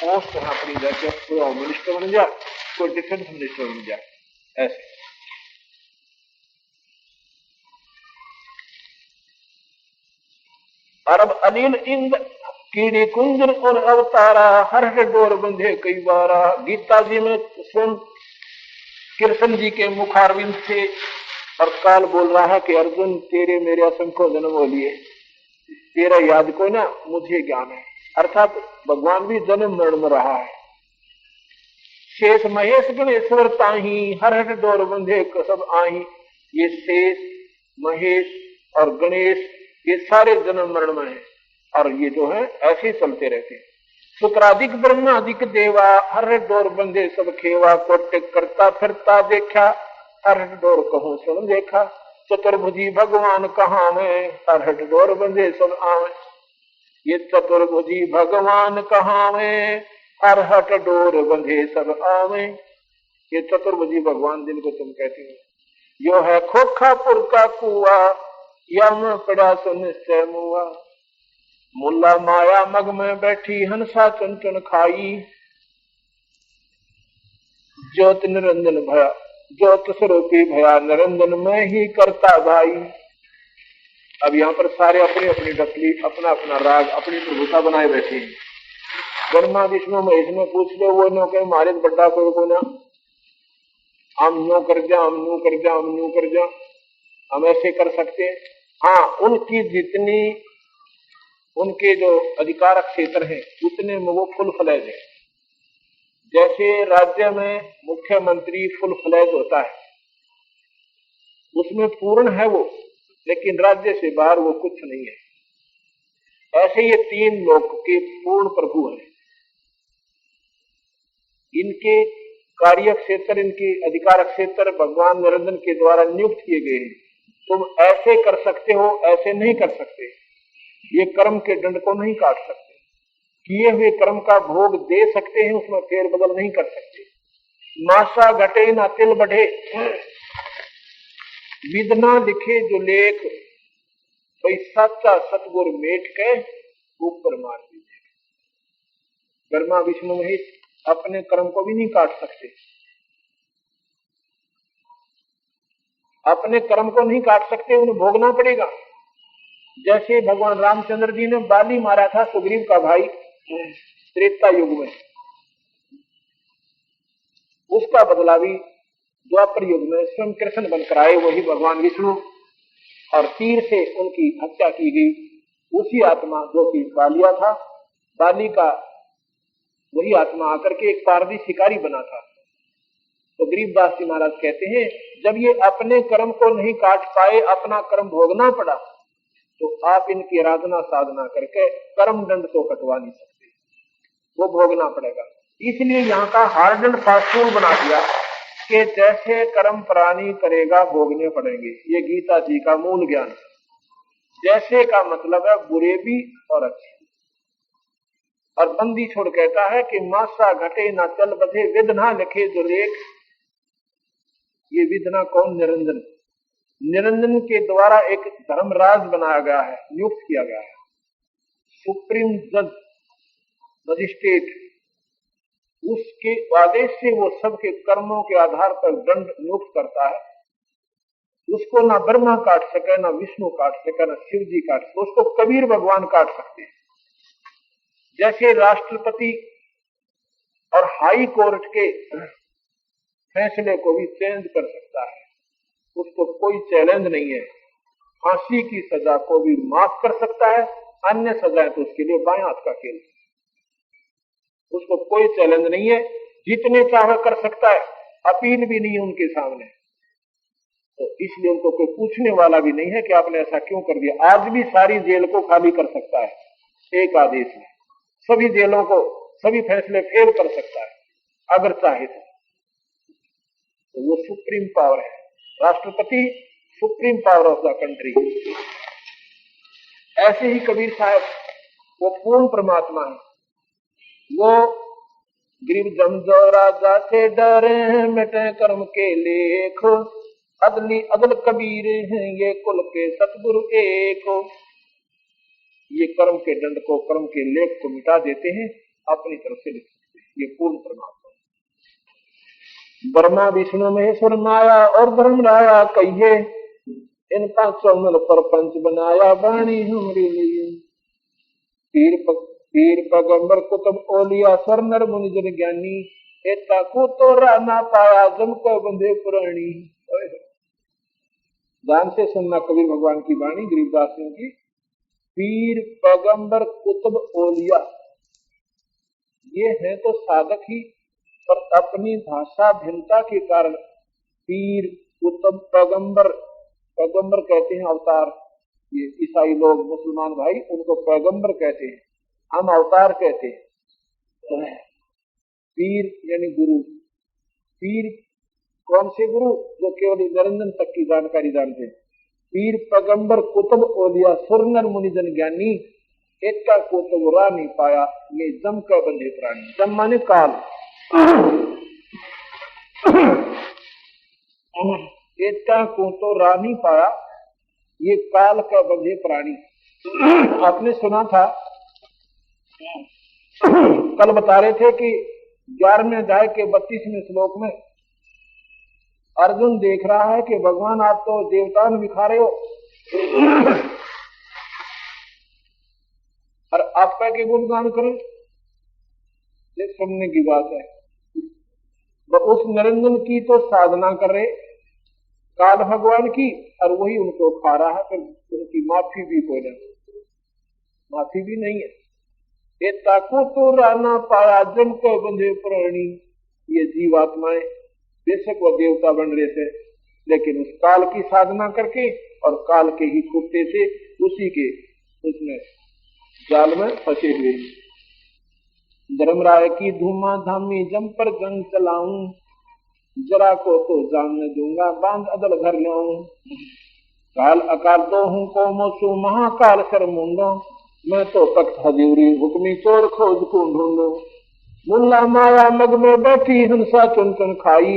पोस्ट यहाँ अपनी जाके कोई मिनिस्टर बन जाए, कोई डिफेंस मिनिस्टर बन जाए, ऐसे। अरब अनिल इंद कीड़ी कुंजर और अवतारा, हर डोर बंधे कई बारा। गीता जी में स्वयं कृष्ण जी के मुखारविंद से और काल बोल रहा है कि अर्जुन तेरे मेरे असंख्य जन्म हो लिए, तेरा याद को ना मुझे ज्ञान है। अर्थात भगवान भी जन्म मरण में रहा है। शेष महेश गणेश्वर ताही, हर हट डोर बंधे सब आही। ये शेष महेश और गणेश ये सारे जन्म मरण में है, और ये जो है ऐसे ही चलते रहते हैं। शुक्राधिक ब्रह्माधिक देवा, हर डोर बंधे सब खेवा। कोटिक करता फिरता देखा, हर डोर कहूं सुन देखा। चतुर्भुजी भगवान कहाँ में, हर हट डोर बंधे सब आवे। ये चतुर्भुजी भगवान कहाँ में, हर हट डोर बंधे सब आवे। ये चतुर्भुजी भगवान जिनको तुम कहते हो, यो है खोखापुर का कुआ, यम पड़ा सो निश्चय मुआ। मुल्ला माया मग में बैठी, हंसा चुन चुन खाई। ज्योत निरंजन भया, ज्योत स्वरूपी भया निरंजन में ही करता भाई। अब यहाँ पर सारे अपनी अपनी डकली, अपना अपना राग, अपनी प्रभुता बनाए बैठे हैं। ब्रह्मा विष्णु महेश में पूछ लो, वो नो के मारे बड़ा कोई को ना, हम नो कर जा, हम नो कर जा, हम नो कर जा, हम ऐसे कर सकते हैं। हाँ, उनकी जितनी, उनके जो अधिकार क्षेत्र है उतने में वो फुल फ्लैज है। जैसे राज्य में मुख्यमंत्री फुल फ्लैज होता है, उसमें पूर्ण है वो, लेकिन राज्य से बाहर वो कुछ नहीं है। ऐसे ये तीन लोक के पूर्ण प्रभु हैं। इनके कार्य क्षेत्र, इनके अधिकार क्षेत्र भगवान निरंजन के द्वारा नियुक्त किए गए हैं। तुम ऐसे कर सकते हो, ऐसे नहीं कर सकते। ये कर्म के दंड को नहीं काट सकते, किए हुए कर्म का भोग दे सकते हैं, उसमें फेर बदल नहीं कर सकते। मासा घटे ना तिल बढ़े, विदना लिखे जो लेख, भाई सच्चा सतगुर मेट के ऊपर मार दीजिए। ब्रह्मा विष्णु महेश अपने कर्म को भी नहीं काट सकते, अपने कर्म को नहीं काट सकते, उन्हें भोगना पड़ेगा। जैसे भगवान रामचंद्र जी ने बाली मारा था, सुग्रीव का भाई, त्रेता युग में, उसका बदला भी द्वापर युग में स्वयं कृष्ण बनकर आए, वही भगवान विष्णु, और तीर से उनकी हत्या की गई। उसी आत्मा जो कि बालिया था, बाली का वही आत्मा आकर के एक पारदी शिकारी बना था। तो गरीबदास जी महाराज कहते हैं, जब ये अपने कर्म को नहीं काट पाए, अपना कर्म भोगना पड़ा, तो आप इनकी आराधना साधना करके कर्म दंड तो कटवा नहीं सकते, वो भोगना पड़ेगा। इसलिए यहाँ का हार्ड एंड फास्ट रूल बना दिया कि जैसे कर्म प्राणी करेगा भोगने पड़ेंगे। ये गीता जी का मूल ज्ञान। जैसे का मतलब है बुरे भी और अच्छे। और बंदी छोड़ कहता है कि मासा घटे ना चल बधे, विधना लिखे जो लेख। ये विधना कौन? निरंजन। निरंजन के द्वारा एक धर्मराज बनाया गया है, नियुक्त किया गया है, सुप्रीम जज, मजिस्ट्रेट। उसके आदेश से वो सबके कर्मों के आधार पर दंड नियुक्त करता है। उसको ना ब्रह्मा काट सके, ना विष्णु काट सके, ना शिव जी काट सके, उसको कबीर भगवान काट सकते हैं। जैसे राष्ट्रपति और हाई कोर्ट के फैसले को भी चेंज कर सकता है, उसको कोई चैलेंज नहीं है। फांसी की सजा को भी माफ कर सकता है, अन्य सजाएं तो उसके लिए बाएं हाथ का खेल, उसको कोई चैलेंज नहीं है। जितने चाहे कर सकता है, अपील भी नहीं है उनके सामने, तो इसलिए उनको कोई पूछने वाला भी नहीं है कि आपने ऐसा क्यों कर दिया। आज भी सारी जेल को खाली कर सकता है एक आदेश में, सभी जेलों को, सभी फैसले फेल कर सकता है अगर चाहे तो वो सुप्रीम पावर है। राष्ट्रपति supreme power of the country. ऐसे ही कबीर साहब वो पूर्ण परमात्मा है। वो गिरिव जमजो राजा से डरे, मिटे कर्म के लेख, अदली अदल कबीर हैं ये कुल के सतगुरु एक। ये कर्म के दंड को, कर्म के लेख को मिटा देते हैं, अपनी तरफ से लिख सकते हैं। ये पूर्ण परमात्मा। ब्रह्मा विष्णु महेश्वर माया और धर्म राया कहिए, इनका चौमल पर पंच बनाया वाणी हमारे लिए। पीर पैगंबर कुतुब ओलिया सर नर मुनि जन ज्ञानी, एता को तो राना पाया जम को बंधे पुरानी। ध्यान से सुनना कबीर भगवान की वाणी, गरीबदास सिंह की। पीर पैगंबर कुतुब ओलिया, ये है तो साधक ही, पर अपनी भाषा भिन्नता के कारण पीर कुतुब पैगंबर, पैगंबर कहते हैं अवतार। ये ईसाई लोग, मुसलमान भाई उनको पैगंबर कहते हैं, हम अवतार कहते हैं। पीर यानी गुरु। पीर कौन से गुरु? जो केवल निरंजन तक की जानकारी जानते हैं। पीर पैगंबर कुतुब ओलिया सुरनर मुनिजन ज्ञानी, एका को तो बुरा नहीं पाया, ये जम का बंधे प्राणी। जम माने काल, एका को तो रा नहीं पाया, ये काल का बंधे प्राणी। आपने सुना था, कल बता रहे थे कि 11वें अध्याय के 32वें श्लोक में अर्जुन देख रहा है कि भगवान आप तो देवतान दिखा रहे हो, आपा के गुणगान करें, ये सुनने की बात है। तो उस निरंजन की तो साधना कर रहे काल भगवान की, और वही उनको खा रहा है, फिर उनकी माफी भी कोई नहीं, माफी भी नहीं है। ये ताको तो राना पाया जम को बंधे प्राणी, ये जीवात्माएं बेशक वो देवता बन रहे थे, लेकिन उस काल की साधना करके और काल के ही कुत्ते से उसी के उसमें जाल में फंसे हुए। धर्मराय की धूमा धामी जम पर जंग चलाऊं, जरा को तो जानने दूंगा बांध अदल घर लाऊं। काल अकाल तो हूं को मोसू महाकाल शर्मुंडो, मैं तो तख्त हजूरी हुक्मी चोर खोज को ढूंढो। मुल्ला माया मग में बैठी हंसा चुन चुन खाई,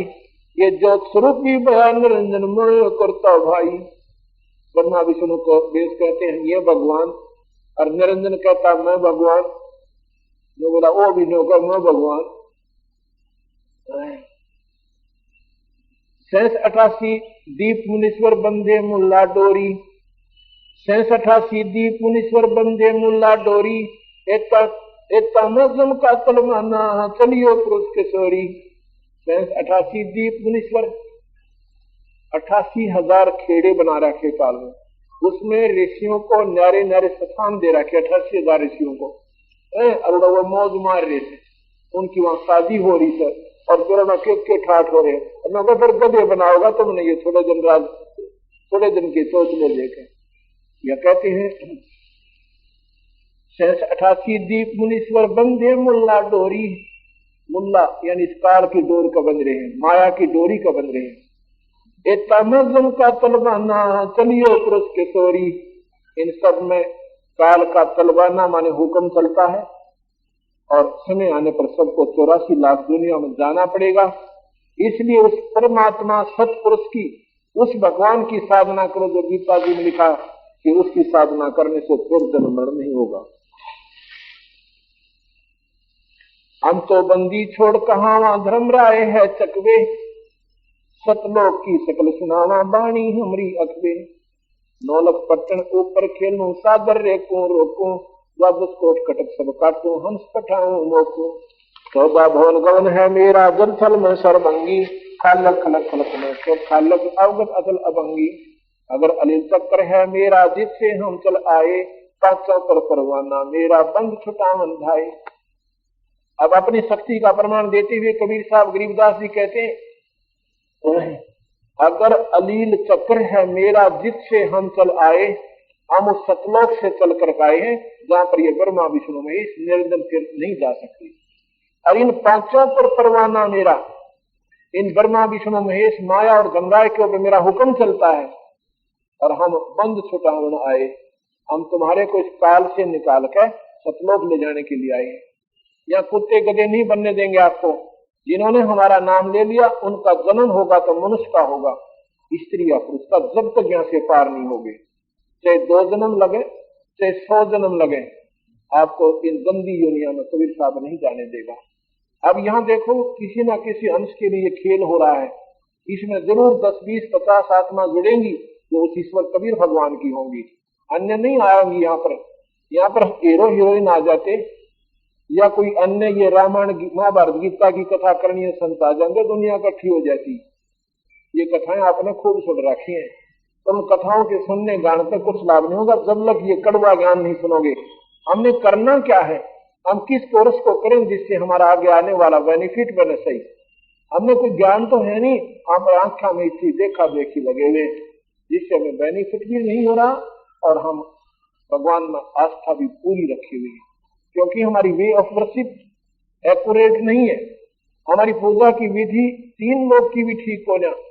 ये ज्योत स्वरूपी बयान निरंजन मोह करता भाई। ब्रह्मा विष्णु को वेद कहते हैं ये भगवान, और निरंजन कहता मैं भगवान। जो बोला वो भी नौकर मैं भगवान। 88 दीप मुनीश्वर बंदे मुल्ला डोरी, 88 दीप मुनीश्वर बंदे मुल्ला डोरी। इतना मजलम का तलमाना चलियो पुरुष किशोरी। 88 दीप मुनीश्वर, 88,000 खेड़े बना रखे काल में, उसमें ऋषियों को न्यारे न्यारे स्थान दे रखे 88,000 ऋषियों को। और वो मौज मार रहे थे, उनकी वहां शादी हो रही थी और दोनों के ठाठ हो रहे। और फिर गधे बनाओगा तुमने, ये थोड़े दिन राज थोड़े दिन की सोच ले लेकर यह कहते हैं 88 दीप मुनीश्वर बंधे मुल्ला डोरी। मुल्ला यानी इस काल की डोर का बंध रहे हैं, माया की डोरी का बंध रहे हैं। इतना मजलम का तलबाना चलियो पुरुष किशोरी। इन सब में काल का तलबाना माने हुक्म चलता है, और समय आने पर सबको 84 लाख दुनिया में जाना पड़ेगा। इसलिए उस परमात्मा सतपुरुष की, उस भगवान की साधना करो जो गीता जी में लिखा कि उसकी साधना करने से फिर जन्म मरण नहीं होगा। हम तो बंदी छोड़ कहावा धर्मराय है चकवे, सतलोक की सकल सुनावा बाणी हमरी अखबे। नौलख पट्टन ऊपर खेलूं सागर रेको रोको, द्वादश कोट कटक सब काटू हंस पठाऊं मोको। चौदह भवन गवन है मेरा जलथल में सरभंगी, खालक खलक खलक में तो खालक अवगत असल अभंगी। अगर अलिल चक्र है मेरा जिससे हम चल आए, पांचों पर परवाना मेरा बंद छुटावन भाई। अब अपनी शक्ति का प्रमाण देते हुए कबीर साहब गरीबदास जी कहते हैं अगर अलील चक्र है मेरा जिससे हम चल आए, हम उस सतलोक से चल कर आए हैं जहां पर ये ब्रह्मा विष्णु महेश निरंजन फिर नहीं जा सकते। और इन पांचों पर परवाना मेरा, इन ब्रह्मा विष्णु महेश माया और गंगाए के ऊपर मेरा हुक्म चलता है, और हम बंद छुटावन आए। हम तुम्हारे को इस काल से निकाल कर सतलोक ले जाने के लिए आए हैं। या कुत्ते गधे नहीं बनने देंगे आपको। जिन्होंने हमारा नाम ले लिया उनका जन्म होगा तो मनुष्य का होगा, स्त्री या पुरुष का, जब तक यहाँ से पार नहीं होगे। चाहे 2 जन्म लगे चाहे 100 जन्म लगे, आपको इन गंदी दुनिया में कबीर साहब नहीं जाने देगा। अब यहाँ देखो किसी ना किसी अंश के लिए खेल हो रहा है, इसमें जरूर 10, 20, 50 आत्मा जुड़ेंगी जो उस ईश्वर कबीर भगवान की होंगी, अन्य नहीं आएंगी। यहाँ पर हीरो हीरोइन आ जाते, या कोई अन्य ये रामायण महाभारत गीता की कथा करनी है, संत आ जाएंगे, दुनिया इकट्ठी हो जाती। ये कथाएं आपने खूब सुन रखी हैं, तो उन कथाओं के सुनने गाने पे कुछ लाभ नहीं होगा जब तक ये कड़वा ज्ञान नहीं सुनोगे। हमने करना क्या है, हम किस कोर्स को करें जिससे हमारा आगे आने वाला बेनिफिट बने सही। हमने कोई ज्ञान तो है नहीं, हम आंखा में इसी देखा देखी लगे हुए, जिससे हमें बेनिफिट भी नहीं हो रहा और हम भगवान में आस्था भी पूरी रखी हुई है, क्योंकि हमारी वे ऑफ वर्शिप एक्यूरेट नहीं है। हमारी पूजा की विधि 3 लोग की भी ठीक हो जाए,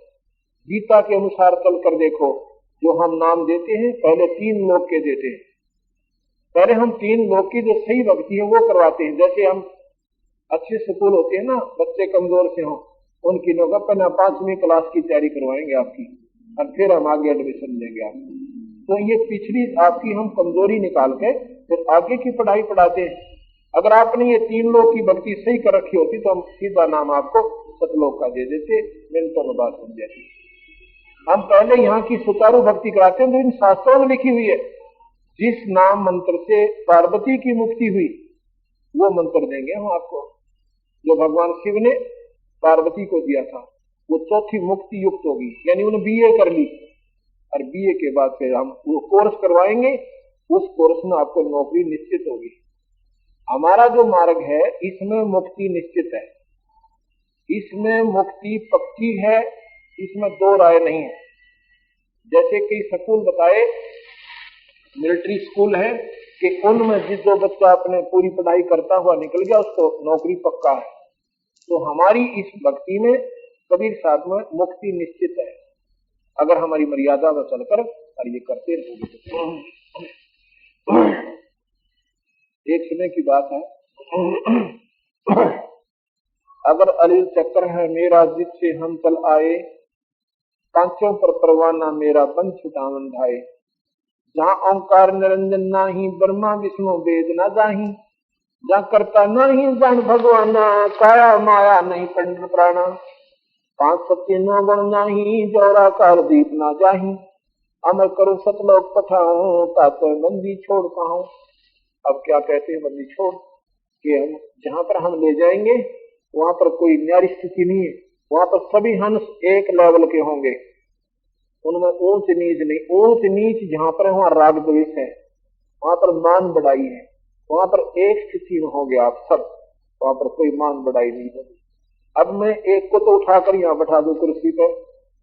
गीता के अनुसार चल कर देखो, जो हम नाम देते हैं पहले 3 लोग के देते हैं। पहले हम 3 लोग की जो सही भक्ति है वो करवाते हैं। जैसे हम अच्छे स्कूल होते हैं ना, बच्चे कमजोर से हों, उनकी लोग अपना 5वीं क्लास की तैयारी करवाएंगे आपकी, और फिर हम आगे एडमिशन देंगे आपको। तो ये पिछली आपकी हम कमजोरी निकाल के फिर आगे की पढ़ाई पढ़ाते हैं। अगर आपने ये 3 लोग की भक्ति सही कर रखी होती तो हम सीधा नाम आपको सतलोक का दे देते, मिनटों में बात बन जाती। हम पहले यहाँ की सुचारू भक्ति कराते हैं जो इन शास्त्रों में लिखी हुई है। जिस नाम मंत्र से पार्वती की मुक्ति हुई वो मंत्र देंगे हम आपको, जो भगवान शिव ने पार्वती को दिया था। वो चौथी मुक्ति युक्त होगी, यानी उन्होंने बीए कर ली और बीए के बाद फिर हम वो कोर्स करवाएंगे, उस कोर्स में आपको नौकरी निश्चित होगी। हमारा जो मार्ग है इसमें मुक्ति निश्चित है, इसमें मुक्ति पक्की है, इसमें दो राय नहीं है। जैसे कि स्कूल बताए, मिलिट्री स्कूल है कि उनमें जो बच्चा अपने पूरी पढ़ाई करता हुआ निकल गया उसको नौकरी पक्का है। तो हमारी इस भक्ति में कबीर साहब में मुक्ति निश्चित है, अगर हमारी मर्यादा में चलकर और ये करते रहेंगे। एक समय की बात है, अगर अलील चक्र है मेरा जिससे हम चल आए, पांचों पर परवाना मेरा बन छुटावन भाई। जहाँ ओंकार निरंजन नाही, ब्रह्मा विष्णु वेद न जाही। जहाँ करता नहीं जान भगवाना, काया माया नहीं पंड प्राणा। पांच सत्य न गुण नाही, जौराकार दीप न जाही। अमर करो सतलोक पठाओ, तातो बंदी छोड़ पाऊं। अब क्या कहते हैं बंदी छोड़, कि हम जहाँ पर हम ले जाएंगे वहां पर कोई न्यारी स्थिति नहीं है, वहां पर सभी हंस एक लेवल के होंगे, उनमें ऊंच नीच नहीं। ऊंच नीच जहां पर है वहां राग द्वेष है, वहां पर मान बढ़ाई है, वहां पर एक स्थिति में होंगे आप सब, वहां पर कोई मान बढ़ाई नहीं होगी। अब मैं एक को तो उठाकर यहाँ बैठा दूं कुर्सी पर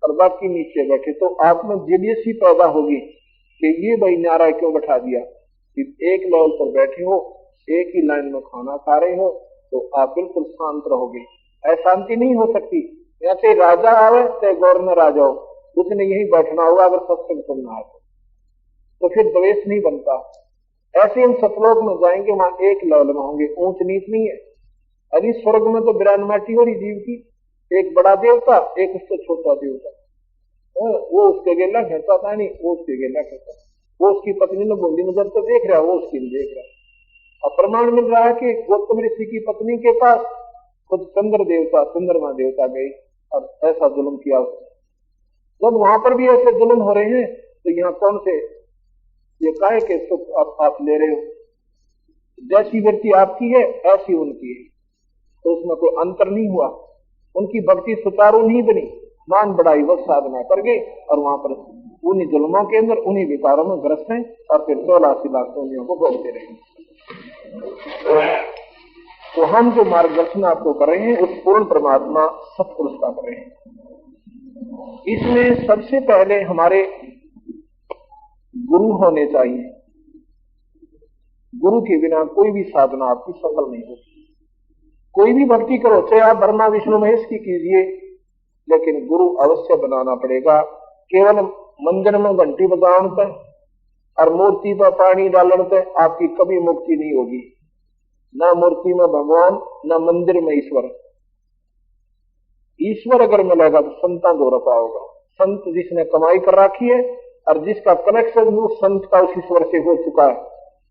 और बाकी नीचे बैठे, तो आप में जेलियसी पैदा होगी कि ये भाई न्यारा क्यों बैठा दिया। एक लेवल पर बैठे हो, एक ही लाइन में खाना खा रहे हो, तो आप बिल्कुल शांत रहोगे। अशांति नहीं हो सकती। या चाहे राजा आवे चाहे गवर्नर आ जाओ, उसने यही बैठना होगा अगर सत्संग सुनना है तो फिर द्वेष नहीं बनता। ऐसे हम सतलोक में जाएंगे, वहां एक लेवल में होंगे, ऊंच नीच नहीं है। अभी स्वर्ग में तो बिरानमाटी हो रही जीव की, एक बड़ा देवता एक उससे छोटा देवता, वो उसके गेला खेता था नहीं, वो उसके गेला खेता, वो उसकी पत्नी ने बूंदी नजर तो देख रहा है, वो उसकी नहीं देख रहा। और प्रमाण मिल रहा है कि गौतम ऋषि की पत्नी के पास खुद चंद्र देवता चंद्रमा देवता गई और ऐसा जुल्म किया उसने। जब वहां पर भी ऐसे जुल्म हो रहे हैं तो यहाँ कौन से ये काहे के सुख आप ले रहे हो। जैसी वृत्ति आपकी है ऐसी उनकी है, तो उसमें कोई अंतर नहीं हुआ। उनकी भक्ति सुचारू नहीं बनी, मान बढ़ाई वो साधना कर गए और वहां पर उन्हीं जुल्मों के अंदर उन्हीं विकारों में ग्रस्त हैं और फिर 16 लाख सोनियों को भोगते रहे। तो हम जो मार्गदर्शन आपको कर रहे हैं उस पूर्ण परमात्मा सत्पुरुष का कर रहे हैं। इसमें सबसे पहले हमारे गुरु होने चाहिए। गुरु के बिना कोई भी साधना आपकी सफल नहीं होगी। कोई भी भक्ति करो, चाहे आप ब्रह्मा विष्णु महेश की कीजिए, लेकिन गुरु अवश्य बनाना पड़ेगा। केवल मंदिर में घंटी बजाने और मूर्ति पर पानी डालने आपकी कभी मुक्ति नहीं होगी। न मूर्ति में भगवान, न मंदिर में ईश्वर। ईश्वर अगर मिलेगा तो संता दो रखा होगा। संत जिसने कमाई कर रखी है और जिसका कनेक्शन उस संत का उस ईश्वर से हो चुका है,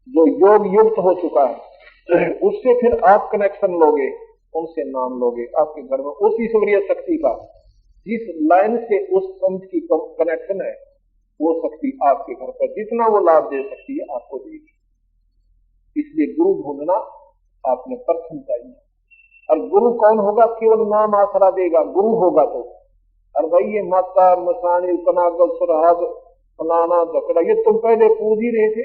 जो योग युक्त हो चुका है, उससे फिर आप कनेक्शन लोगे, उनसे नाम लोगे आपके घर में। उस ईश्वरीय शक्ति का जिस लाइन से उस संत की कनेक्शन है, वो शक्ति आपके घर पर जितना वो लाभ दे सकती है आपको देगी। इसलिए गुरु ढूंढना आपने प्रथम चाहिए। और गुरु कौन होगा? केवल नाम आसरा देगा गुरु होगा तो। और भाई ये माता मसानी कनागल सुराग फलाना झकड़ा ये तुम पहले पूज ही रहे थे,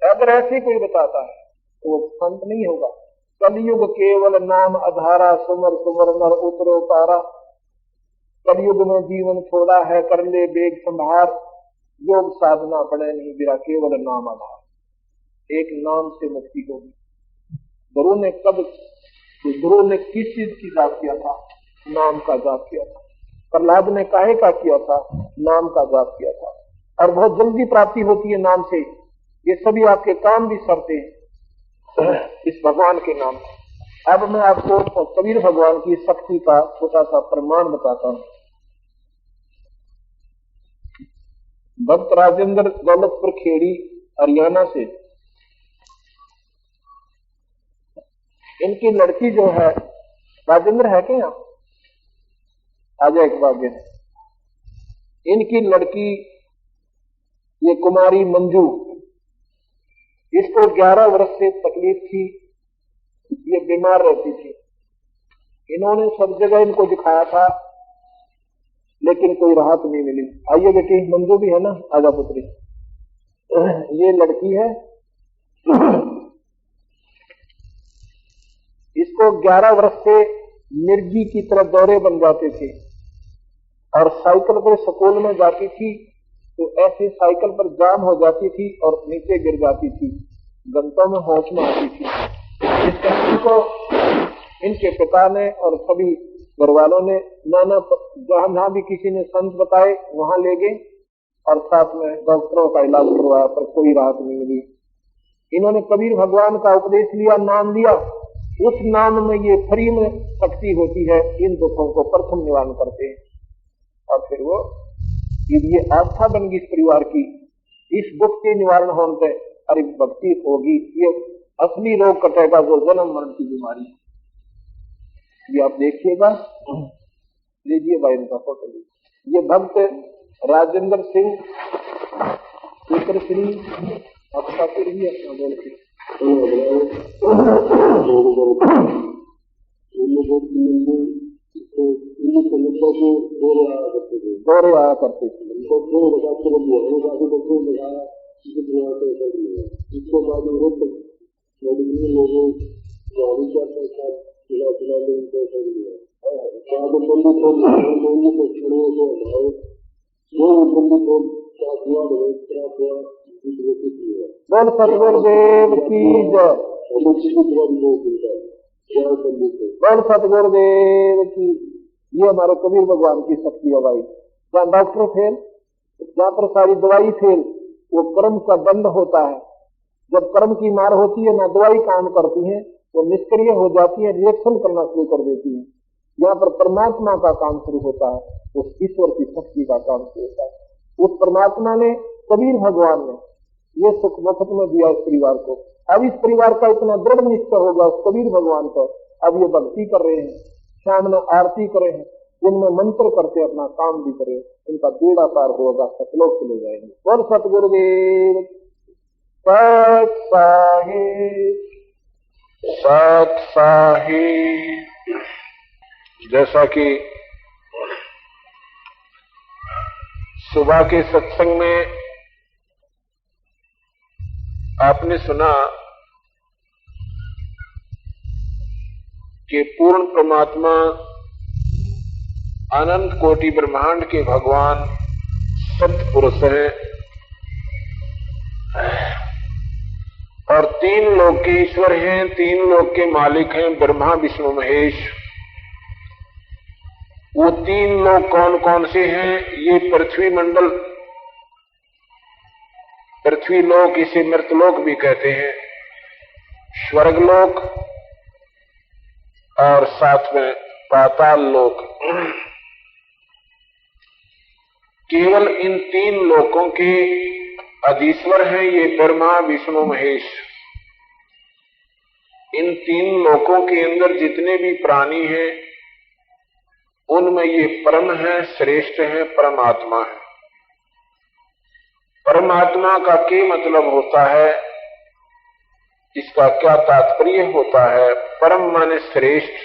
अगर ऐसे कोई बताता है तो वो संत नहीं होगा। कलयुग केवल नाम आधारा, सुमर सुमर नर उतरो तारा। कलयुग में जीवन थोड़ा है, कर ले बेग संभार। योग साधना पड़े नहीं बिरा, केवल नाम आधार। एक नाम से मुक्ति होगी। गुरु ने किस चीज की जाप किया था? नाम का जाप किया था। प्रहलाद ने काहे का किया था? नाम का जाप किया था। और बहुत जल्दी प्राप्ति होती है नाम से। ये सभी आपके काम भी सरते हैं इस भगवान के नाम। अब मैं आपको कबीर भगवान की शक्ति का छोटा सा प्रमाण बताता हूं। भक्त राजेंद्र दौलतपुर खेड़ी हरियाणा से, इनकी लड़की जो है, राजेंद्र है क्या? आ जाए एक बार। इनकी लड़की ये कुमारी मंजू इसको 11 वर्ष से तकलीफ थी, ये बीमार रहती थी। इन्होंने सब जगह इनको दिखाया था, लेकिन कोई राहत नहीं मिली। आइए बेटी, मंजू भी है ना, आजा पुत्री। ये लड़की है, इसको 11 वर्ष से मिर्गी की तरह दौरे बन जाते थे और साइकिल पर स्कूल में जाती थी तो ऐसे साइकिल पर जाम हो जाती थी और नीचे गिर जाती थी, घंटों में होश में आती थी। इस बच्ची को इनके पिता ने और सभी घर वालों ने नाना जहां भी किसी ने संत बताए वहां ले गए और साथ में डॉक्टरों का इलाज करवाया, पर कोई राहत नहीं मिली। इन्होंने कबीर भगवान का उपदेश लिया, नाम लिया, उस नाम में ये फ्री में शक्ति होती है, इन दुखों को प्रथम निवारण करते हैं। और फिर वो ये आस्था बन गई इस परिवार की, इस दुख के निवारण होने पे अरे भक्ति होगी, ये असली रोग कटेगा जो जन्म मरण की बीमारी। ये आप देखिएगा, लीजिए भाई इनका फोटो लीजिए। ये भक्त राजेंद्र सिंह पुत्र श्री आपका फिर भी अपना बोलते दौरे आया करते थे। बोल सतगुरुदेव की जय, बोल सतगुरुदेव की। ये हमारे कबीर भगवान की शक्ति है भाई। जहाँ डॉक्टर फेल, जहाँ पर सारी दवाई फेल, वो कर्म का दंड होता है। जब कर्म की मार होती है ना दवाई काम करती है, वो निष्क्रिय हो जाती है, रिएक्शन करना शुरू कर देती है। यहाँ पर परमात्मा का काम शुरू होता है, उस ईश्वर की शक्ति का काम शुरू होता है। उस परमात्मा ने, कबीर भगवान ने ये सुख मुफ्त में दिया इस परिवार को। अब इस परिवार का इतना दृढ़ निश्चय होगा उस कबीर भगवान पर। अब ये भक्ति कर रहे हैं, शाम में आरती करे हैं, दिन में मंत्र करते अपना काम भी करे, इनका बेड़ा पार होगा, सतलोक चले जाएंगे। बोल सतगुरुदेव सत साहिब, सत साहिब। जैसा कि सुबह के सत्संग में आपने सुना कि पूर्ण परमात्मा अनंत कोटि ब्रह्मांड के भगवान सत्पुरुष हैं और 3 लोक के ईश्वर हैं, 3 लोक के मालिक हैं, ब्रह्मा विष्णु महेश। वो 3 लोक कौन कौन से हैं? ये पृथ्वी मंडल, पृथ्वी लोक, इसे मृतलोक भी कहते हैं, स्वर्गलोक और साथ में पाताल लोक। केवल इन 3 लोकों के अधीश्वर हैं ये ब्रह्मा विष्णु महेश। इन 3 लोकों के अंदर जितने भी प्राणी हैं उनमें ये परम है, श्रेष्ठ है, परमात्मा है। परमात्मा का क्या मतलब होता है, इसका क्या तात्पर्य होता है? परम माने श्रेष्ठ,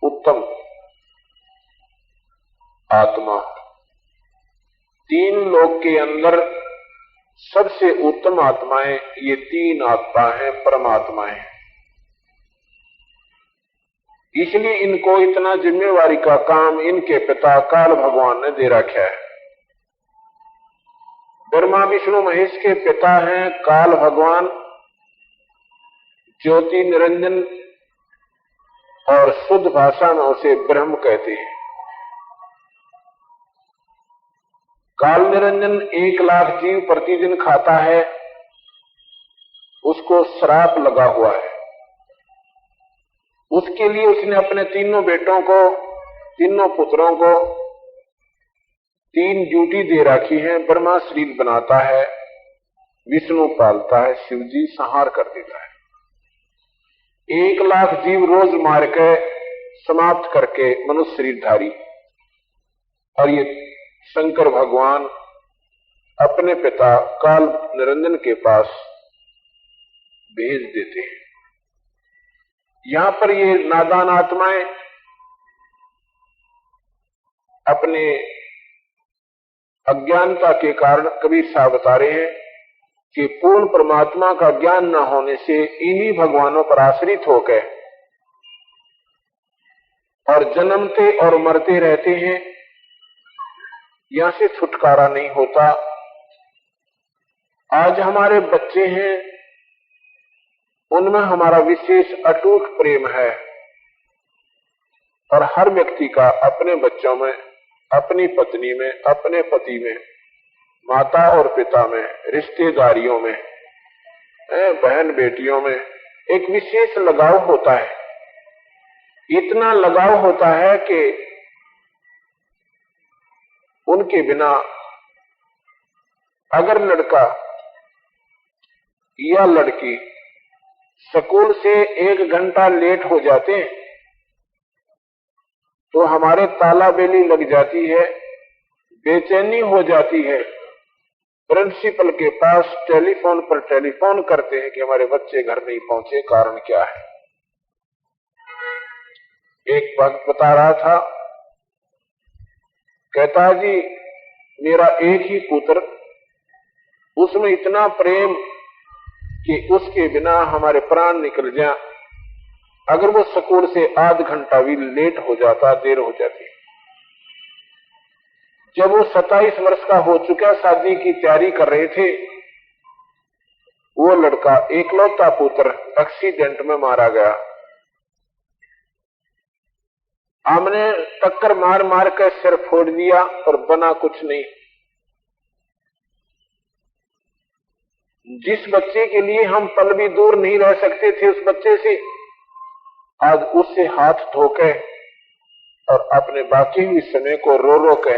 उत्तम आत्मा। 3 लोक के अंदर सबसे उत्तम आत्माएं ये 3 आत्मा है, परमात्माएं। इसलिए इनको इतना जिम्मेवारी का काम इनके पिता काल भगवान ने दे रखा है। ब्रह्मा विष्णु महेश के पिता हैं काल भगवान, ज्योति निरंजन, और शुद्ध भाषा में उसे ब्रह्म कहते हैं। काल निरंजन 1 लाख जीव प्रतिदिन खाता है, उसको श्राप लगा हुआ है। उसके लिए उसने अपने 3 बेटों को, 3 पुत्रों को 3 ड्यूटी दे रखी है। ब्रह्मा शरीर बनाता है, विष्णु पालता है, शिव जी संहार कर देता है। 1 लाख जीव रोज मार के समाप्त करके मनुष्य शरीरधारी। और ये शंकर भगवान अपने पिता काल निरंजन के पास भेज देते हैं। यहां पर ये नादान आत्माएं अपने अज्ञानता के कारण कबीर साहब बता रहे हैं कि पूर्ण परमात्मा का ज्ञान न होने से इन्हीं भगवानों पर आश्रित होकर और जन्मते और मरते रहते हैं, यहां से छुटकारा नहीं होता। आज हमारे बच्चे हैं, उनमें हमारा विशेष अटूट प्रेम है और हर व्यक्ति का अपने बच्चों में, अपनी पत्नी में, अपने पति में, माता और पिता में, रिश्तेदारियों में, बहन बेटियों में एक विशेष लगाव होता है। इतना लगाव होता है कि उनके बिना अगर लड़का या लड़की स्कूल से 1 घंटा लेट हो जाते हैं तो हमारे ताला बेली लग जाती है, बेचैनी हो जाती है। प्रिंसिपल के पास टेलीफोन पर टेलीफोन करते हैं कि हमारे बच्चे घर नहीं पहुंचे, कारण क्या है। एक वक्त बता रहा था, कहता जी मेरा एक ही पुत्र, उसमें इतना प्रेम कि उसके बिना हमारे प्राण निकल जाए। अगर वो स्कूल से आध घंटा भी लेट हो जाता, देर हो जाती। जब वो 27 वर्ष का हो चुका, शादी की तैयारी कर रहे थे, वो लड़का एकलौता पुत्र एक्सीडेंट में मारा गया। हमने टक्कर मार मार कर सिर फोड़ दिया और बना कुछ नहीं। जिस बच्चे के लिए हम पल भी दूर नहीं रह सकते थे, उस बच्चे से आज उससे हाथ धोके और अपने बाकी हुए समय को रो रो के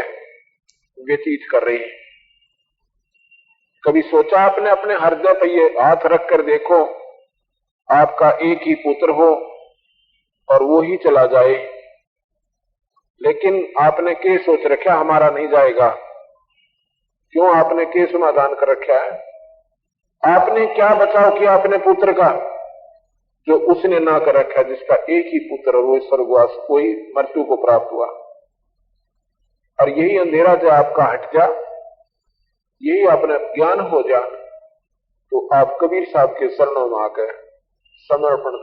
व्यतीत कर रही है। कभी सोचा आपने अपने हृदय पर ये हाथ रख कर देखो, आपका एक ही पुत्र हो और वो ही चला जाए, लेकिन आपने क्या सोच रखा हमारा नहीं जाएगा? क्यों आपने क्या समाधान कर रखा है? आपने क्या बचाव किया अपने पुत्र का जो उसने ना कर रखा, जिसका एक ही पुत्र और वो स्वर्गवास कोई मृत्यु को प्राप्त हुआ। और यही अंधेरा जो आपका हट जा, यही अपना ज्ञान हो जा, तो आप कबीर साहब के शरणों में आकर समर्पण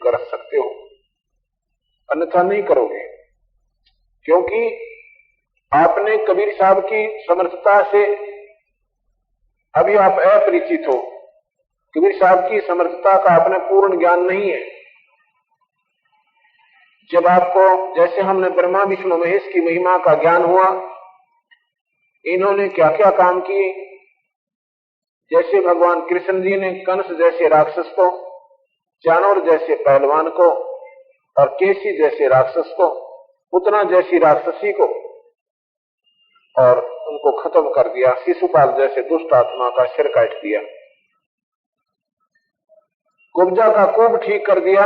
कर सकते हो, अन्यथा नहीं करोगे। क्योंकि आपने कबीर साहब की समर्थता से अभी आप अपरिचित हो। कबीर साहब की समर्थता का आपने पूर्ण ज्ञान नहीं है। जब आपको, जैसे हमने ब्रह्मा विष्णु महेश की महिमा का ज्ञान हुआ, इन्होंने क्या क्या काम किए, जैसे भगवान कृष्ण जी ने कंस जैसे राक्षस को, चाणूर जैसे पहलवान को और केसी जैसे राक्षस को, पुतना जैसी राक्षसी को और उनको खत्म कर दिया। शिशुपाल जैसे दुष्ट आत्मा का सिर काट दिया। कुब्जा का कोप ठीक कर दिया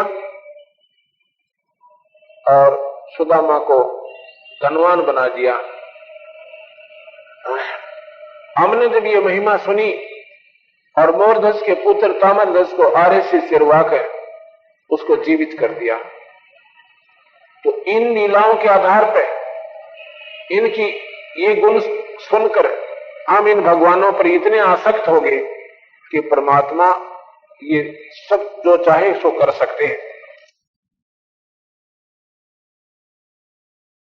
और सुदामा को धनवान बना दिया। हमने जब ये महिमा सुनी और मोरध्वज के पुत्र ताम्रध्वज को आरे से सिरवा कर उसको जीवित कर दिया, तो इन लीलाओं के आधार पर, इनकी ये गुण सुनकर हम इन भगवानों पर इतने आसक्त हो गए कि परमात्मा ये सब जो चाहे सो कर सकते हैं।